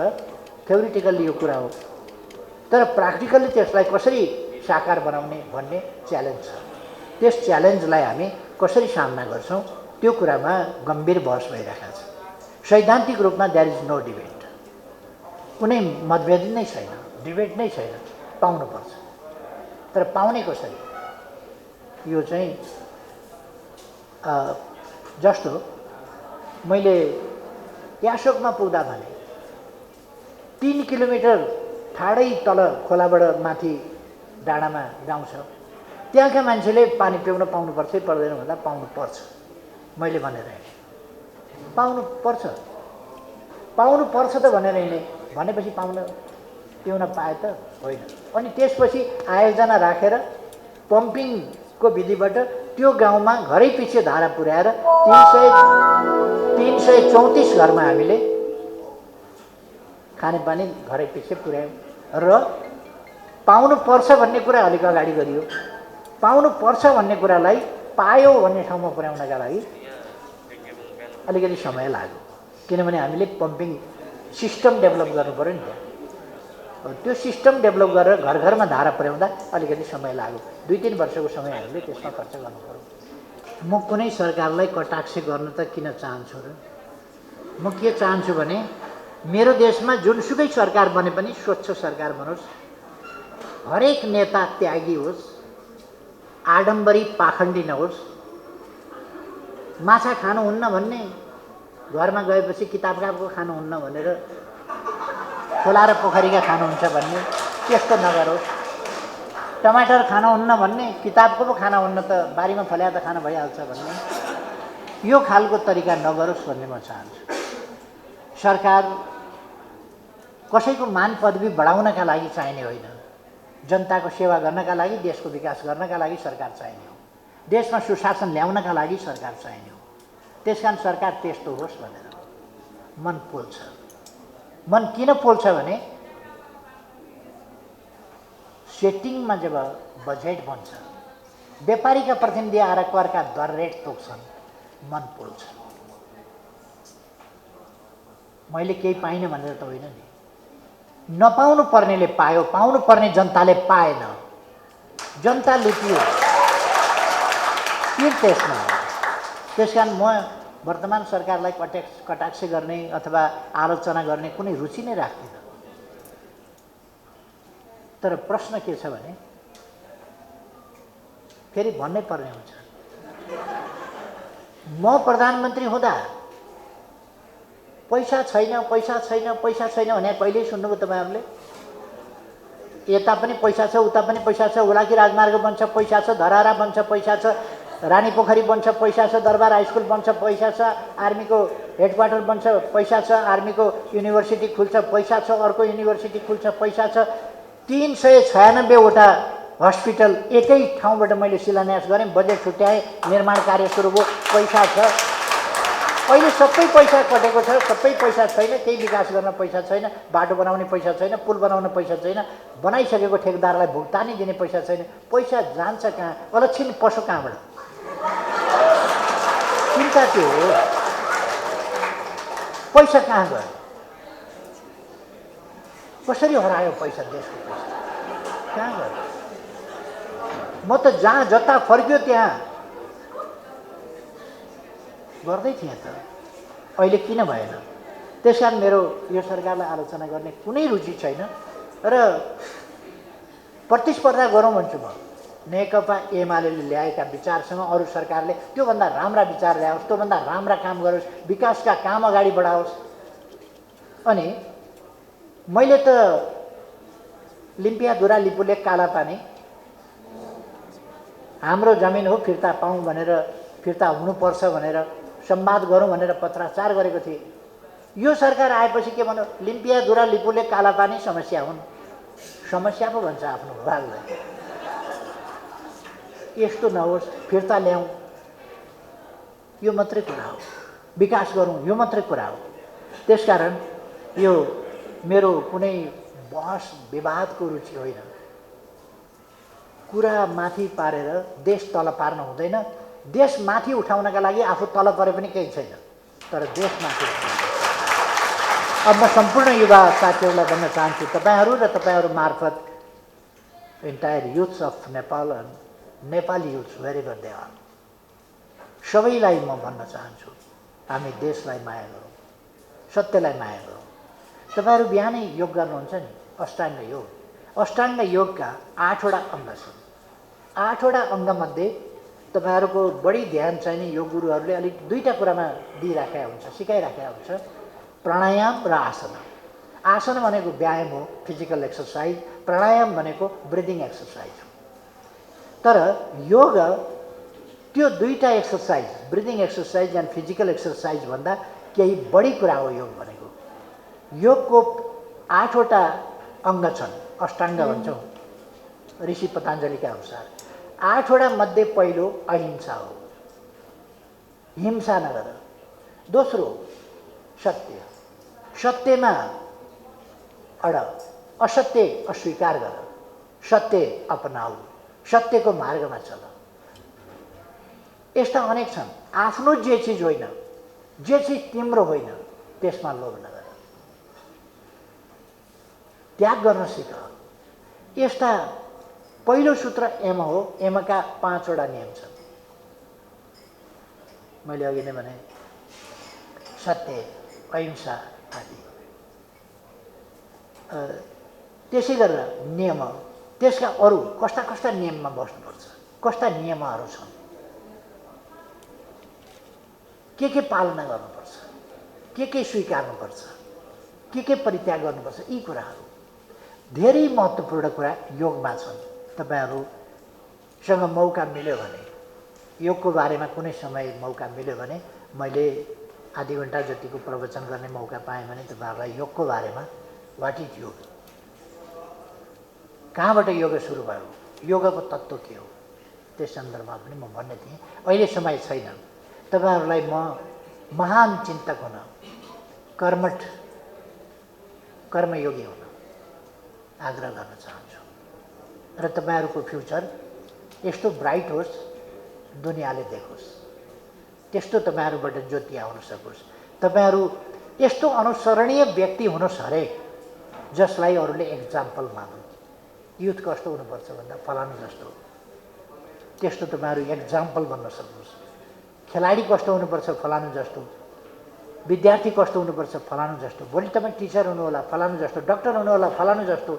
थ्योरिटिकल्ली यो कुरा हो, तर प्र्याक्टिकल्ली त्यसलाई कसरी साकार बनाउने भन्ने च्यालेन्ज छ। त्यस च्यालेन्जलाई हामी कसरी सामना गर्छौँ त्यो कुरामा गम्भीर बहस भइरहेको छ। सैद्धान्तिक रूपमा देयर इज नो डिबेट, कुनै मतभेद नै छैन, डिबेट नै छैन, पाउनुपर्छ। तर पाउने कसरी, यो चाहिँ जस्तो मैले यासोकमा पुग्दा भने 3 किलोमिटर ठाडै तल खोलाबाट माथि डाँडामा गाउँ छ, त्यहाँका मान्छेले पानी पिउन पाउनुपर्छ पर्दैन भन्दा पाउनुपर्छ मैले भनेर हिँडेँ। पाउनुपर्छ त भनेर हिँडेँ, भनेपछि पिउन पाए त होइन। अनि त्यसपछि आयोजना राखेर पम्पिङको विधिबाट त्यो गाउँमा घरै पछि धारा पुर्याएर 334 घरमा हामीले खानेपानी घरै पछि पुर्यायौँ र पाउनुपर्छ भन्ने कुरा अलिक अगाडि गरियो। पाउनुपर्छ भन्ने कुरालाई पायो भन्ने ठाउँमा पुर्याउनका लागि अलिकति समय लाग्यो, किनभने हामीले पम्पिङ सिस्टम डेभलप गर्नु पऱ्यो नि। त्यो सिस्टम डेभलप गरेर घर घरमा धारा पुर्याउँदा अलिकति समय लाग्यो। 2-3 वर्षको समय हामीले त्यसमा खर्च गर्नु पऱ्यो। म कुनै सरकारलाई कटाक्ष गर्न त किन चाहन्छु र? म के चाहन्छु भने मेरो देशमा जुनसुकै सरकार बने पनि स्वच्छ सरकार बनोस्, हरेक नेता त्यागी होस्, आडम्बरी पाखण्डी नहोस्, माछा खानुहुन्न भन्ने घरमा गएपछि किताबको खानुहुन्न भनेर खोला र पोखरीका खानुहुन्छ भन्ने त्यस्तो नगरोस्, टमाटर खानुहुन्न भन्ने किताबको पो खानुहुन्न त बारीमा फल्या त खान भइहाल्छ भन्ने यो खालको तरिका नगरोस् भन्ने म चाहन्छु। सरकार कसैको मान पदवी बढाउनका लागि चाहिने होइन, जनताको सेवा गर्नका लागि, देशको विकास गर्नका लागि सरकार चाहिने हो, देशमा सुशासन ल्याउनका लागि सरकार चाहिने हो। त्यसकारण सरकार त्यस्तो होस् भनेर मन पोल्छ। मन किन पोल्छ भने सेटिङमा जब बजेट बन्छ, व्यापारीका प्रतिनिधि आएर करका दर रेट तोक्छन्, मन पोल्छ। मैले केही पाइनँ भनेर त होइन नि, नपाउनु पर्नेले पायो, पाउनु पर्ने जनताले पाएन, जनता लुटियो, के त्यसमा हो? त्यसकारण म वर्तमान सरकारलाई कटाक्ष गर्ने अथवा आलोचना गर्ने कुनै रुचि नै राख्दिनँ। तर प्रश्न के छ भने फेरि भन्नै पर्ने हुन्छ, म प्रधानमन्त्री हुँदा पैसा छैन भने कहिल्यै सुन्नुभयो तपाईँहरूले? यता पनि पैसा छ, उता पनि पैसा छ, हुलाकी राजमार्ग बन्छ पैसा छ, धराहरा बन्छ पैसा छ, रानी पोखरी बन्छ पैसा छ, दरबार हाइस्कुल बन्छ पैसा छ, आर्मीको हेडक्वार्टर बन्छ पैसा छ, आर्मीको युनिभर्सिटी खुल्छ पैसा छ, अर्को युनिभर्सिटी खुल्छ पैसा छ, 396वटा हस्पिटल एकै ठाउँबाट मैले शिलान्यास गरेँ, बजेट छुट्याएँ, निर्माण कार्य सुरु भयो, पैसा छ। अहिले सबै पैसा कटेको छ, सबै पैसा छैन, केही विकास गर्न पैसा छैन, बाटो बनाउने पैसा छैन, पुल बनाउन पैसा छैन, बनाइसकेको ठेकेदारलाई भुक्तानी दिने पैसा छैन। पैसा जान्छ कहाँ? अलक्षिण पशु कहाँबाट? चिन्ता त्यो हो, पैसा कहाँ गयो? कसरी हरायो पैसा? देशको पैसा कहाँ गयो? म त जहाँ जता फर्क्यो त्यहाँ गर्दै थिएँ त, अहिले किन भएन? त्यसकारण मेरो यो सरकारलाई आलोचना गर्ने कुनै रुचि छैन र प्रतिस्पर्धा गरौँ भन्छु म। नेकपा एमाले ल्याएका विचारसँग अरू सरकारले त्योभन्दा राम्रा विचार ल्याओस्, त्योभन्दा राम्रा काम गरोस्, विकासका काम अगाडि बढाओस्। अनि मैले त लिम्पियाधुरा लिपुलेक कालापानी हाम्रो जमिन हो, फिर्ता पाऊँ भनेर, फिर्ता हुनुपर्छ भनेर, संवाद गरौँ भनेर पत्राचार गरेको थिएँ। यो सरकार आएपछि के भन्यो? लिम्पियाधुरा लिपुलेक कालापानी समस्या हुन्। समस्या पो भन्छ आफ्नो भागलाई। यस्तो नहोस्, फिर्ता ल्याउँ, यो मात्रै कुरा हो, विकास गरौँ, यो मात्रै कुरा हो। त्यसकारण यो मेरो कुनै बहस विवादको रुचि होइन। कुरा माथि पारेर देश तल पार्न हुँदैन। देश माथि उठाउनका लागि आफू तल परे पनि केही छैन, तर देश माथि अब म सम्पूर्ण युवा साथीहरूलाई भन्न चाहन्छु, तपाईँहरू र तपाईँहरू मार्फत entire youths of Nepal and Nepali youths wherever they are, सबैलाई म भन्न चाहन्छु, हामी देशलाई माया गरौँ, सत्यलाई माया गरौँ। तपाईँहरू बिहानै योग गर्नुहुन्छ नि, अष्टाङ्ग योग। अष्टाङ्ग योगका 8वटा अङ्ग छन्। 8वटा अङ्गमध्ये तपाईँहरूको बढी ध्यान चाहिने योग गुरुहरूले अलिक 2टा कुरामा दिइराखेका हुन्छ, सिकाइराखेका हुन्छ, प्राणायाम र आसन। आसन भनेको व्यायाम हो, फिजिकल एक्सर्साइज। प्राणायाम भनेको ब्रिदिङ एक्सर्साइज हो। तर योग त्यो 2टा exercise, breathing exercise and physical exercise भन्दा केही बढी कुरा हो योग भनेको। योगको 8वटा अङ्ग छन्, अष्टाङ्ग भन्छौँ ऋषि पतञ्जलिका अनुसार। 8वटा मध्ये पहिलो अहिंसा हो, हिंसा नगर। दोस्रो सत्य, सत्यमा अड, असत्य अस्वीकार गर, सत्य अपनाऊ, सत्यको मार्गमा चल। यस्ता अनेक छन्। आफ्नो जे चिज होइन, जे चिज तिम्रो होइन त्यसमा लोभ नगर, त्याग गर्न सिक। यस्ता पहिलो सूत्र एम हो। एमका 5वटा नियम छन्। मैले अघि नै भने सत्य, अहिंसा आदि। त्यसै गरेर नियम, त्यसका अरू कस्ता कस्ता नियममा बस्नुपर्छ, कस्ता नियमहरू छन्, के पालना गर्नुपर्छ, के स्वीकार्नुपर्छ, के परित्याग गर्नुपर्छ, यी कुराहरू धेरै महत्त्वपूर्ण कुरा योगमा छन्। तपाईँहरूसँग मौका मिल्यो भने, योगको बारेमा कुनै समय मौका मिल्यो भने, मैले आधी घन्टा जतिको प्रवचन गर्ने मौका पाएँ भने तपाईँहरूलाई योगको बारेमा, वाट इज योग, कहाँबाट योग सुरु भयो, योगको तत्त्व के हो, त्यस सन्दर्भमा पनि म भन्ने थिएँ। अहिले समय छैन। तपाईँहरूलाई म महान चिन्तक हुन, कर्मठ कर्मयोगी हुन आग्रह गर्न चाहन्छु र तपाईँहरूको फ्युचर यस्तो ब्राइट होस्, दुनियाँले देखोस्, त्यस्तो तपाईँहरूबाट ज्योति आउन सकोस्। तपाईँहरू यस्तो अनुसरणीय व्यक्ति हुनुहोस् हरेक, जसलाई अरूले एक्जाम्पल मानुन्। युथ कस्तो हुनुपर्छ भन्दा फलानु जस्तो, त्यस्तो तपाईँहरू एक्जाम्पल बन्न सक्नुहोस्। खेलाडी कस्तो हुनुपर्छ फलानु जस्तो, विद्यार्थी कस्तो हुनुपर्छ फलानु जस्तो। भोलि तपाईँ टिचर हुनुहोला फलानु जस्तो, डक्टर हुनुहोला फलानु जस्तो,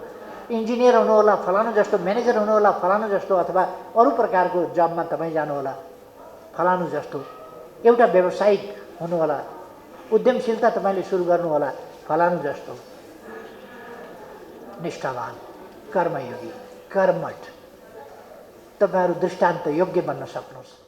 इन्जिनियर हुनुहोला फलानु जस्तो, म्यानेजर हुनुहोला फलानु जस्तो, अथवा अरू प्रकारको जबमा तपाईँ जानुहोला फलानु जस्तो, एउटा व्यावसायिक हुनुहोला, उद्यमशीलता तपाईँले सुरु गर्नुहोला फलानु जस्तो। निष्ठावान, कर्मयोगी, कर्मठ, तपाईँहरू दृष्टान्त योग्य बन्न सक्नुहोस्।